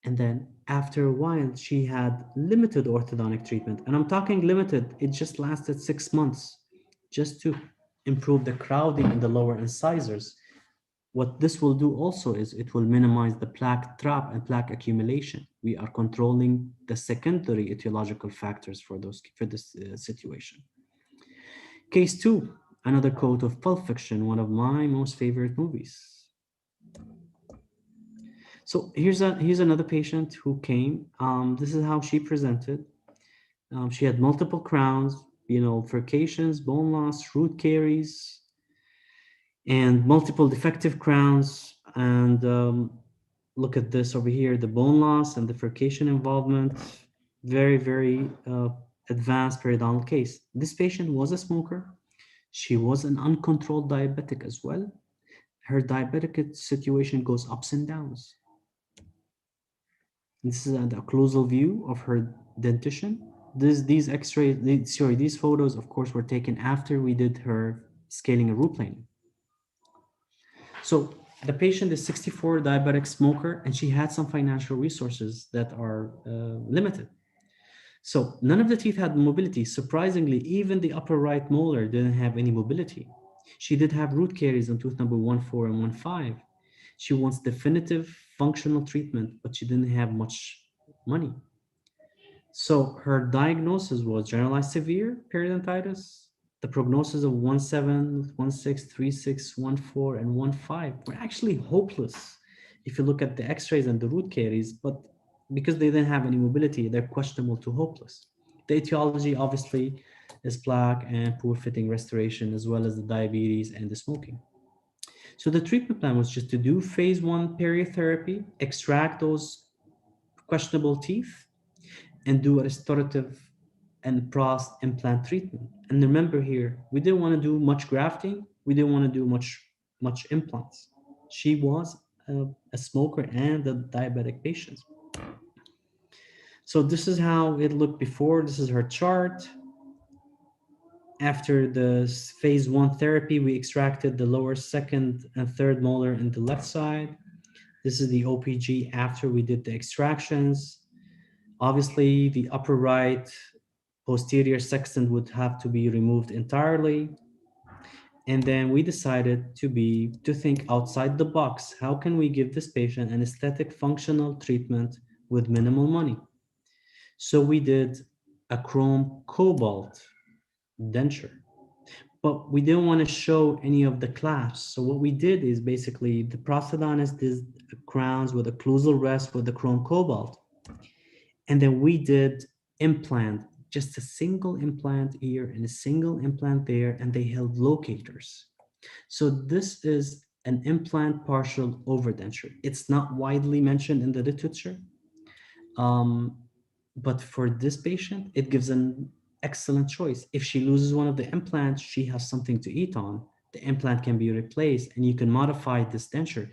And then after a while, she had limited orthodontic treatment. And I'm talking limited, it just lasted 6 months just to improve the crowding in the lower incisors. What this will do also is it will minimize the plaque trap and plaque accumulation. We are controlling the secondary etiological factors for this situation. Case 2, another quote of Pulp Fiction, one of my most favorite movies. So here's another patient who came. This is how she presented. She had multiple crowns, furcations, bone loss, root caries, and multiple defective crowns. And look at this over here, the bone loss and the furcation involvement. Very, very advanced periodontal case. This patient was a smoker. She was an uncontrolled diabetic as well. Her diabetic situation goes ups and downs. This is an occlusal view of her dentition. These x-rays, these photos, of course, were taken after we did her scaling and root planing. So the patient is 64, diabetic smoker, and she had some financial resources that are limited. So none of the teeth had mobility. Surprisingly, even the upper right molar didn't have any mobility. She did have root caries on tooth number 1-4 and 1-5. She wants definitive functional treatment, but she didn't have much money. So her diagnosis was generalized severe periodontitis. The prognosis of 1-7, 1-6, 3-6, 1-4, and 1-5 were actually hopeless if you look at the x-rays and the root caries, but because they didn't have any mobility, they're questionable to hopeless. The etiology obviously is plaque and poor fitting restoration, as well as the diabetes and the smoking. So the treatment plan was just to do phase 1 periotherapy, extract those questionable teeth, and do a restorative and pros implant treatment. And remember here, we didn't want to do much grafting. We didn't want to do much implants. She was a smoker and a diabetic patient. So this is how it looked before. This is her chart. After the phase 1 therapy, we extracted the lower second and third molar in the left side. This is the OPG after we did the extractions. Obviously, the upper right posterior sextant would have to be removed entirely. And then we decided to think outside the box. How can we give this patient an aesthetic functional treatment with minimal money? So we did a chrome cobalt denture, but we didn't want to show any of the clasps. So what we did is basically the prosthodontist did crowns with occlusal rest with the chrome cobalt. And then we did implant, just a single implant here and a single implant there, and they held locators. So this is an implant partial overdenture. It's not widely mentioned in the literature. Um, but for this patient, it gives an excellent choice. If she loses one of the implants, she has something to eat on. The implant can be replaced and you can modify this denture.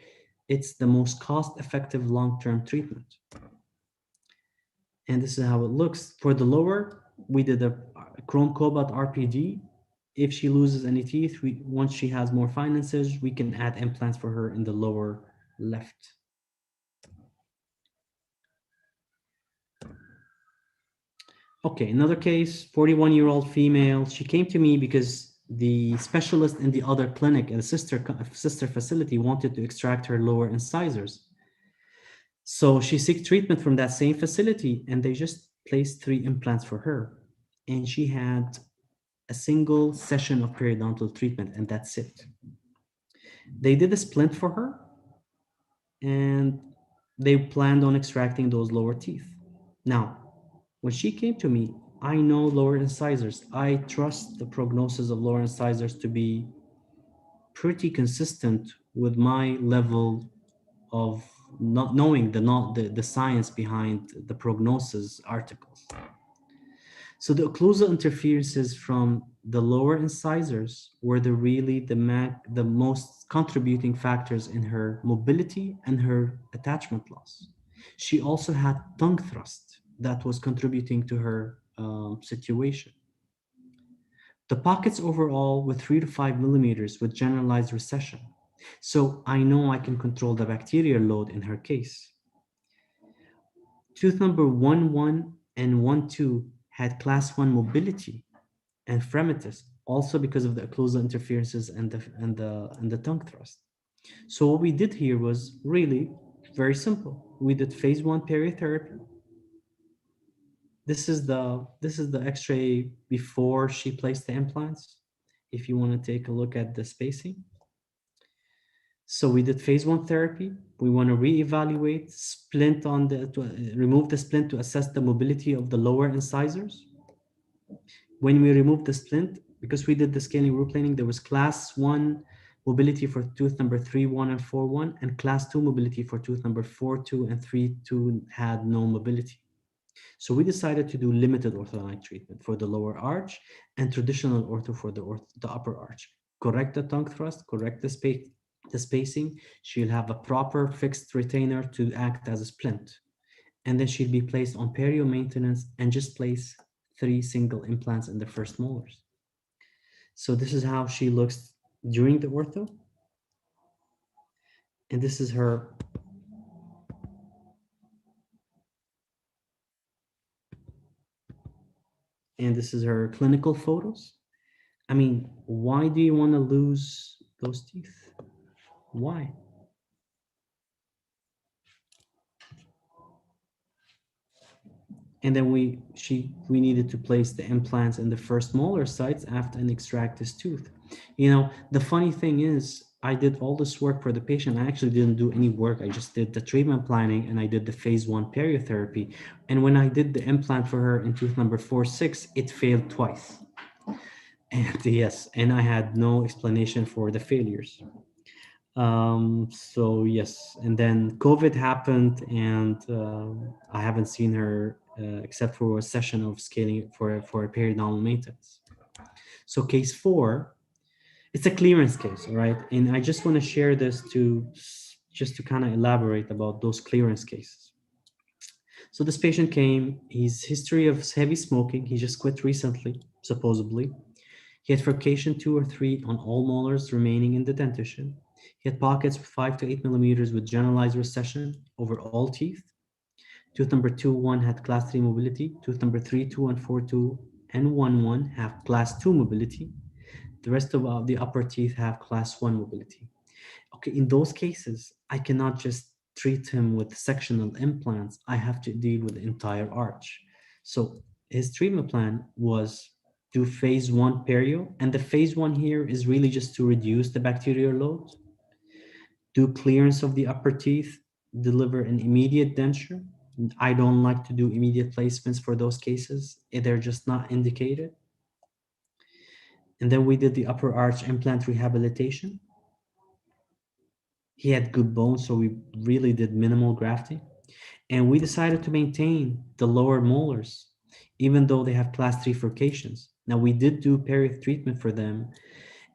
It's the most cost-effective long-term treatment. And this is how it looks. For the lower, we did a chrome cobalt RPD. If she loses any teeth, once she has more finances, we can add implants for her in the lower left. Okay, another case, 41-year-old female. She came to me because the specialist in the other clinic, a sister facility, wanted to extract her lower incisors. So she seek treatment from that same facility, and they just placed 3 implants for her. And she had a single session of periodontal treatment, and that's it. They did a splint for her, and they planned on extracting those lower teeth. Now, when she came to me, I know lower incisors. I trust the prognosis of lower incisors to be pretty consistent with my level of not knowing the science behind the prognosis articles. So the occlusal interferences from the lower incisors were the most contributing factors in her mobility and her attachment loss. She also had tongue thrust that was contributing to her situation. The pockets overall were 3 to 5 millimeters with generalized recession. So I know I can control the bacterial load in her case. Tooth number 1, 1 and 1, 2 had class 1 mobility and fremitus, also because of the occlusal interferences and the tongue thrust. So what we did here was really very simple. We did phase 1 periotherapy. This is the X-ray before she placed the implants. If you want to take a look at the spacing. So we did phase 1 therapy. We want to reevaluate splint remove the splint to assess the mobility of the lower incisors. When we removed the splint, because we did the scaling root planing, there was class 1 mobility for tooth number 3, 1 and 4, 1, and class 2 mobility for tooth number 4, 2 and 3, 2 had no mobility. So we decided to do limited orthodontic treatment for the lower arch and traditional ortho for the upper arch. Correct the tongue thrust, correct the spacing. She'll have a proper fixed retainer to act as a splint. And then she'll be placed on perio maintenance and just place 3 single implants in the first molars. So this is how she looks during the ortho. And this is her. And this is her clinical photos. I mean, why do you want to lose those teeth? Why? And then we needed to place the implants in the first molar sites after and extract this tooth. You know, the funny thing is, I did all this work for the patient. I actually didn't do any work. I just did the treatment planning and I did the phase 1 periotherapy. And when I did the implant for her in tooth number 4, 6, it failed twice. And yes, and I had no explanation for the failures. So yes, and then COVID happened, and I haven't seen her except for a session of scaling for a periodontal maintenance. So case 4, it's a clearance case, all right? And I just want to share this just to kind of elaborate about those clearance cases. So this patient came, his history of heavy smoking, he just quit recently, supposedly. He had furcation 2 or 3 on all molars remaining in the dentition. He had pockets 5 to 8 millimeters with generalized recession over all teeth. Tooth number 2, 1 had class 3 mobility. Tooth number 3, 2 and 4, 2 and 1, 1 have class 2 mobility. The rest of the upper teeth have class 1 mobility. Okay, in those cases, I cannot just treat him with sectional implants. I have to deal with the entire arch. So his treatment plan was do phase 1 perio, and the phase 1 here is really just to reduce the bacterial load, do clearance of the upper teeth, deliver an immediate denture. I don't like to do immediate placements for those cases. They're just not indicated. And then we did the upper arch implant rehabilitation. He had good bones, so we really did minimal grafting. And we decided to maintain the lower molars, even though they have class 3 furcations. Now, we did do perio treatment for them.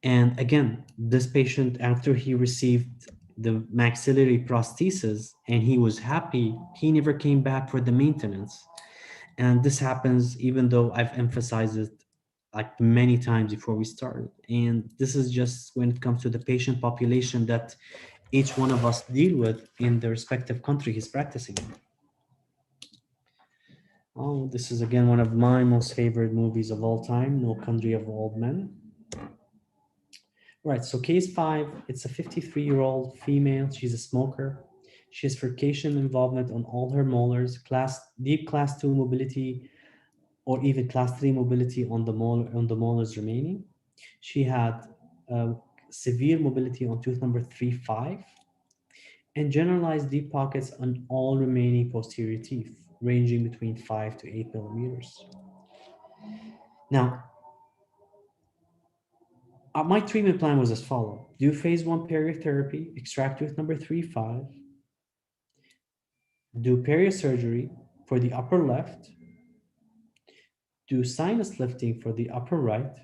And again, this patient, after he received the maxillary prosthesis and he was happy, he never came back for the maintenance. And this happens even though I've emphasized it like many times before we started. And this is just when it comes to the patient population that each one of us deal with in the respective country he's practicing in. Oh, this is again one of my most favorite movies of all time, No Country of Old Men. Right, so case 5, it's a 53-year-old female. She's a smoker. She has furcation involvement on all her molars, deep class 2 mobility, or even class 3 mobility on the molars remaining. She had uh, severe mobility on tooth number 3, 5, and generalized deep pockets on all remaining posterior teeth, ranging between 5 to 8 millimeters. Now, my treatment plan was as follows. Do phase 1 periotherapy, extract tooth number 3, 5, do periosurgery for the upper left, do sinus lifting for the upper right,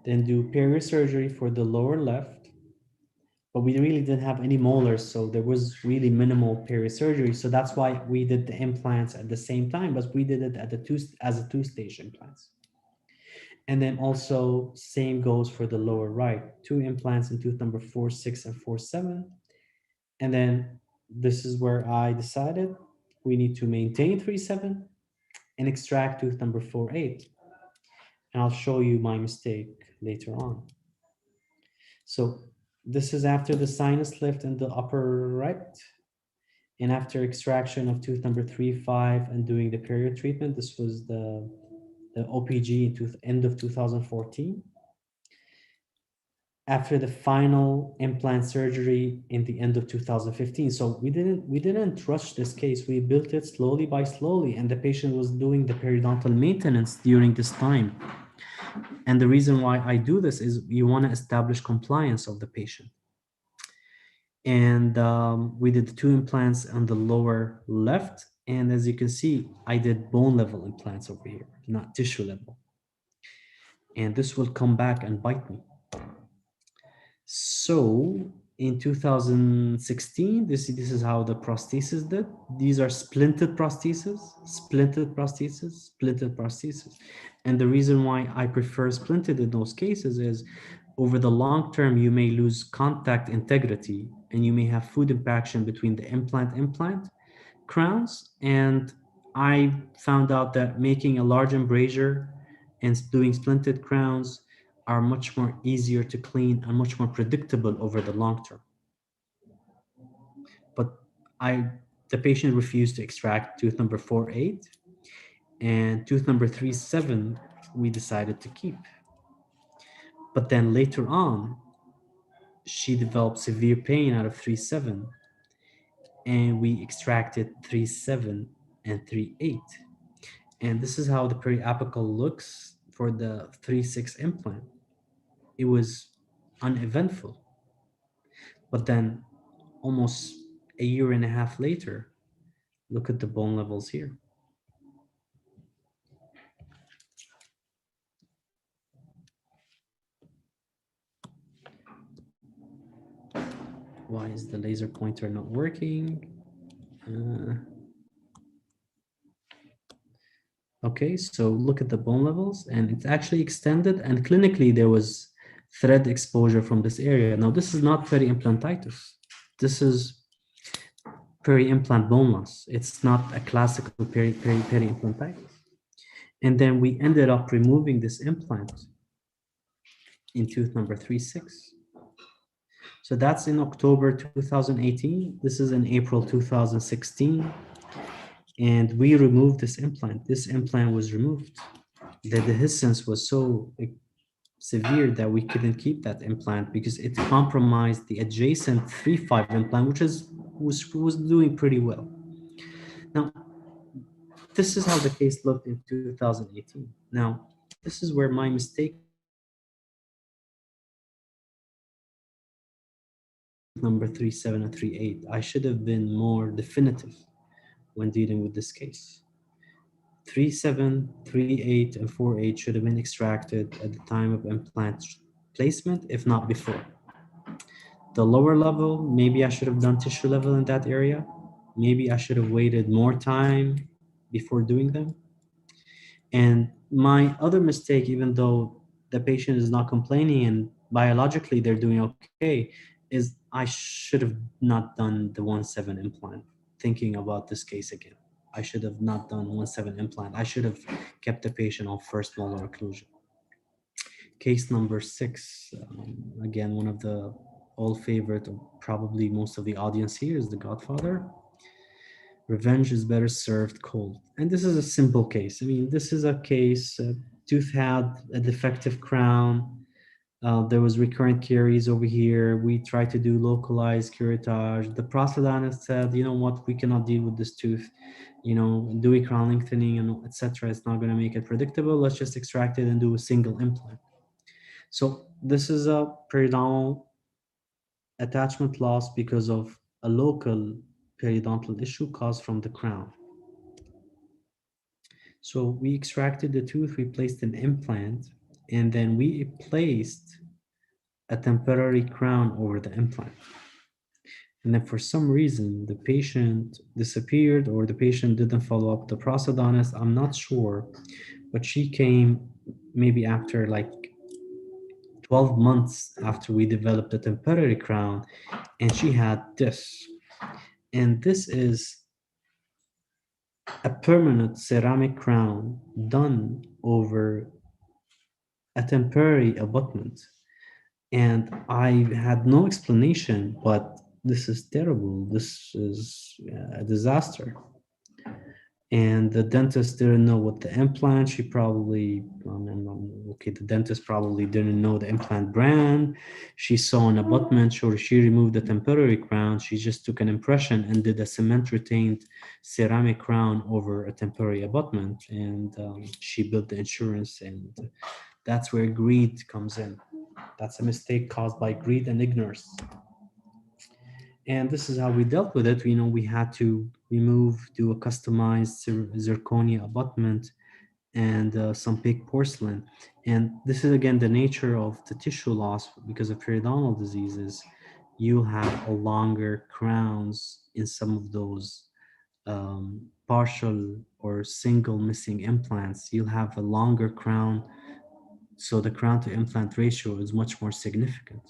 then do periosurgery for the lower left, but we really didn't have any molars, so there was really minimal periosurgery. So that's why we did the implants at the same time, but we did it at as a two-stage implants. And then also same goes for the lower right, 2 implants in tooth number 4, 6, and 4, 7. And then this is where I decided we need to maintain 3, 7 and extract tooth number 4, 8. And I'll show you my mistake later on. So this is after the sinus lift in the upper right. And after extraction of tooth number 3, 5 and doing the period treatment, this was the OPG in end of 2014. After the final implant surgery in the end of 2015. So we didn't rush this case. We built it slowly by slowly, and the patient was doing the periodontal maintenance during this time. And the reason why I do this is you want to establish compliance of the patient. And we did 2 implants on the lower left. And as you can see, I did bone level implants over here, not tissue level. And this will come back and bite me. So in 2016, this is how the prosthesis did. These are splinted prostheses, splinted prostheses, splinted prostheses. And the reason why I prefer splinted in those cases is over the long term, you may lose contact integrity and you may have food impaction between the implant crowns. And I found out that making a large embrasure and doing splinted crowns are much more easier to clean and much more predictable over the long term. But the patient refused to extract tooth number 4, 8, and tooth number 3, 7, we decided to keep. But then later on, she developed severe pain out of 3, 7, and we extracted 3, 7 and 3, 8. And this is how the periapical looks for the 3, 6 implant. It was uneventful. But then almost a year and a half later, look at the bone levels here. Why is the laser pointer not working? Okay, so look at the bone levels and it's actually extended, and clinically there was thread exposure from this area. Now this is not peri-implantitis. This is peri-implant bone loss. It's not a classical peri-implantitis. And then we ended up removing this implant in tooth number 3, 6. So that's in October 2018. This is in April 2016. And we removed this implant. This implant was removed. The dehiscence was so severe that we couldn't keep that implant because it compromised the adjacent 3, 5 implant, which was doing pretty well. Now, this is how the case looked in 2018. Now, this is where my mistake number 3, 7 and 3, 8. I should have been more definitive. when dealing with this case. 3.7, 3.8, and 4.8 should have been extracted at the time of implant placement, if not before. The lower level, maybe I should have done tissue level in that area. Maybe I should have waited more time before doing them. And my other mistake, even though the patient is not complaining and biologically they're doing okay, is I should have not done the 1.7 implant. Thinking about this case again, I should have not done 1.7 implant. I should have kept the patient on first molar occlusion. Case number 6, again, one of the all favorite, probably most of the audience here is The Godfather. Revenge is better served cold. And this is a simple case. I mean, this is a case, tooth had a defective crown. There was recurrent caries over here. We tried to do localized curettage. The prosthodontist said, you know what, we cannot deal with this tooth. You know, doing crown lengthening and etc. It's not going to make it predictable. Let's just extract it and do a single implant. So this is a periodontal attachment loss because of a local periodontal issue caused from the crown. So we extracted the tooth, we placed an implant, and then we placed a temporary crown over the implant. And then for some reason, the patient disappeared or the patient didn't follow up the prosthodontist. I'm not sure, but she came maybe after like 12 months after we developed the temporary crown, and she had this. And this is a permanent ceramic crown done over a temporary abutment. And I had no explanation, but this is terrible. This is a disaster. And the dentist didn't know what the implant. She probably, okay, the dentist probably didn't know the implant brand. She saw an abutment, so she removed the temporary crown. She just took an impression and did a cement retained ceramic crown over a temporary abutment. And she billed the insurance, and that's where greed comes in. That's a mistake caused by greed and ignorance. And this is how we dealt with it. You know, we had to do a customized zirconia abutment and some pig porcelain. And this is again the nature of the tissue loss because of periodontal diseases. You have a longer crowns in some of those partial or single missing implants. You'll have a longer crown, so the crown to implant ratio is much more significant.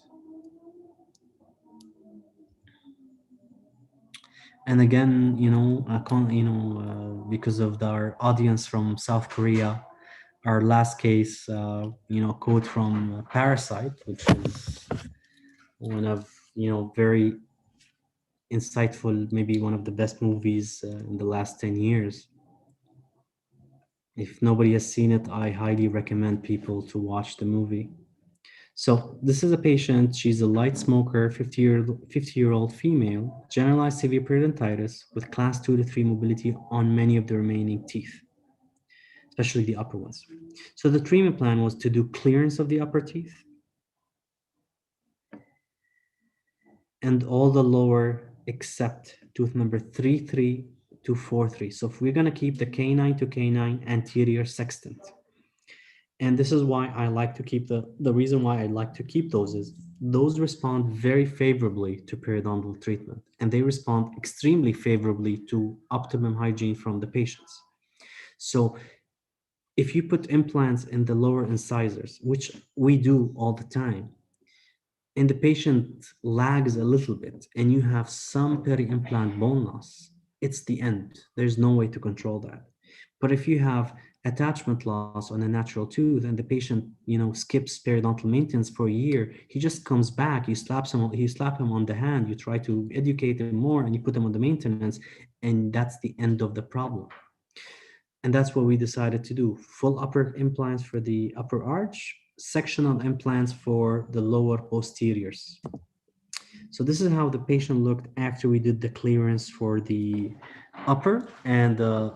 And again, you know, because of our audience from South Korea, our last case, you know, quote from Parasite, which is one of, you know, very insightful, maybe one of the best movies in the last 10 years. If nobody has seen it, I highly recommend people to watch the movie. So this is a patient. She's a light smoker, 50-year-old female, generalized severe periodontitis with class 2 to 3 mobility on many of the remaining teeth, especially the upper ones. So the treatment plan was to do clearance of the upper teeth and all the lower except tooth number 3.3 to 4.3. So if we're going to keep the canine to canine anterior sextant, and this is why I like to keep the reason why I like to keep those is those respond very favorably to periodontal treatment, and they respond extremely favorably to optimum hygiene from the patients. So if you put implants in the lower incisors, which we do all the time, and the patient lags a little bit and you have some peri-implant bone loss, it's the end. There's no way to control that. But if you have attachment loss on a natural tooth and the patient, you know, skips periodontal maintenance for a year, he just comes back, you slap him on the hand, you try to educate him more and you put him on the maintenance, and that's the end of the problem. And that's what we decided to do. Full upper implants for the upper arch, sectional implants for the lower posteriors. So this is how the patient looked after we did the clearance for the upper and the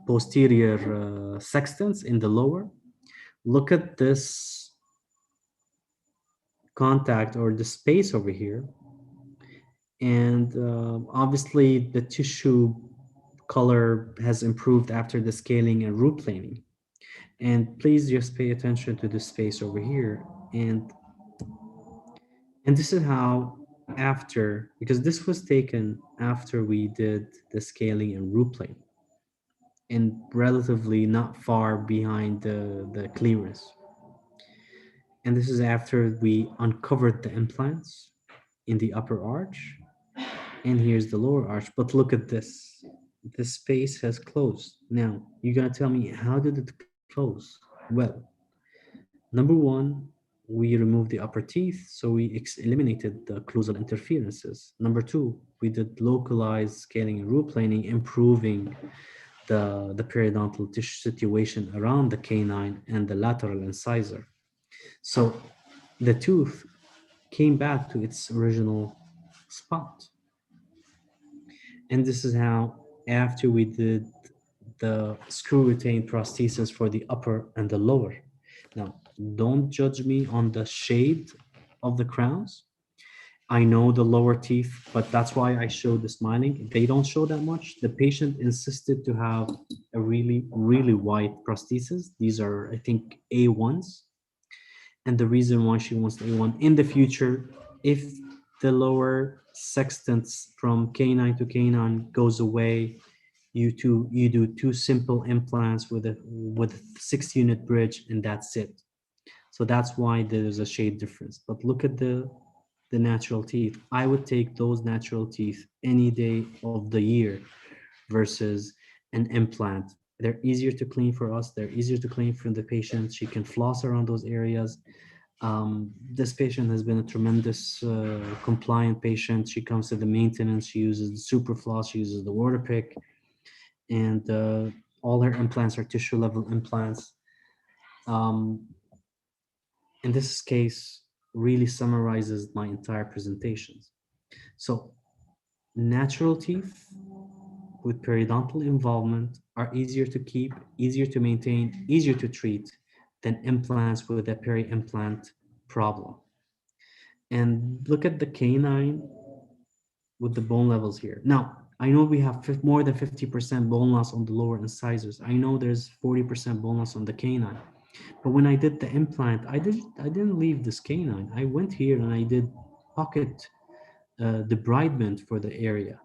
posterior sextants in the lower. Look at this contact or the space over here. And obviously the tissue color has improved after the scaling and root planing. And please just pay attention to this space over here. And this is how after, because this was taken after we did the scaling and root planing and relatively not far behind the clearance. And this is after we uncovered the implants in the upper arch. And here's the lower arch. But look at this. The space has closed. Now, you're going to tell me, how did it close? Well, number one, we removed the upper teeth, so we eliminated the occlusal interferences. Number two, we did localized scaling and root planing, improving the periodontal tissue situation around the canine and the lateral incisor. So the tooth came back to its original spot. And this is how, after we did the screw retained prosthesis for the upper and the lower. Now, don't judge me on the shade of the crowns. I know the lower teeth, but that's why I showed the smiling. They don't show that much. The patient insisted to have a really, really white prosthesis. These are, I think, A1s. And the reason why she wants the A1 in the future, if the lower sextants from canine to canine goes away, you do two simple implants with a 6-unit bridge, and that's it. So that's why there's a shade difference. But look at the natural teeth. I would take those natural teeth any day of the year versus an implant. They're easier to clean for us. They're easier to clean for the patient. She can floss around those areas. This patient has been a tremendous compliant patient. She comes to the maintenance. She uses the super floss. She uses the water pick, and all her implants are tissue level implants. In this case, really summarizes my entire presentations. So natural teeth with periodontal involvement are easier to keep, easier to maintain, easier to treat than implants with a peri-implant problem. And look at the canine with the bone levels here. Now, I know we have more than 50% bone loss on the lower incisors. I know there's 40% bone loss on the canine. But when I did the implant, I didn't leave this canine. I went here and I did pocket debridement for the area.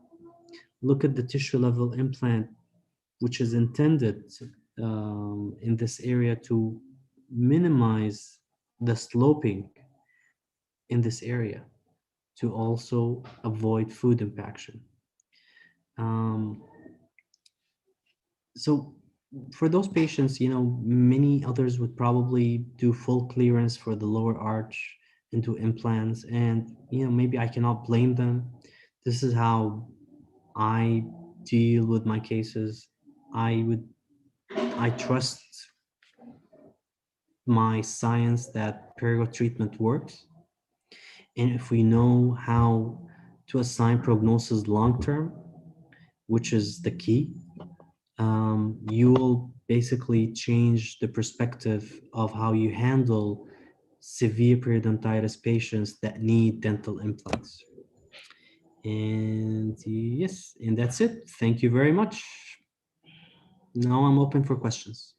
Look at the tissue level implant, which is intended in this area to minimize the sloping in this area, to also avoid food impaction. So for those patients, many others would probably do full clearance for the lower arch into implants, and maybe I cannot blame them. This is how I deal with my cases. I trust my science that perio treatment works. And if we know how to assign prognosis long-term, which is the key, you will basically change the perspective of how you handle severe periodontitis patients that need dental implants. And yes, and that's it. Thank you very much. Now I'm open for questions.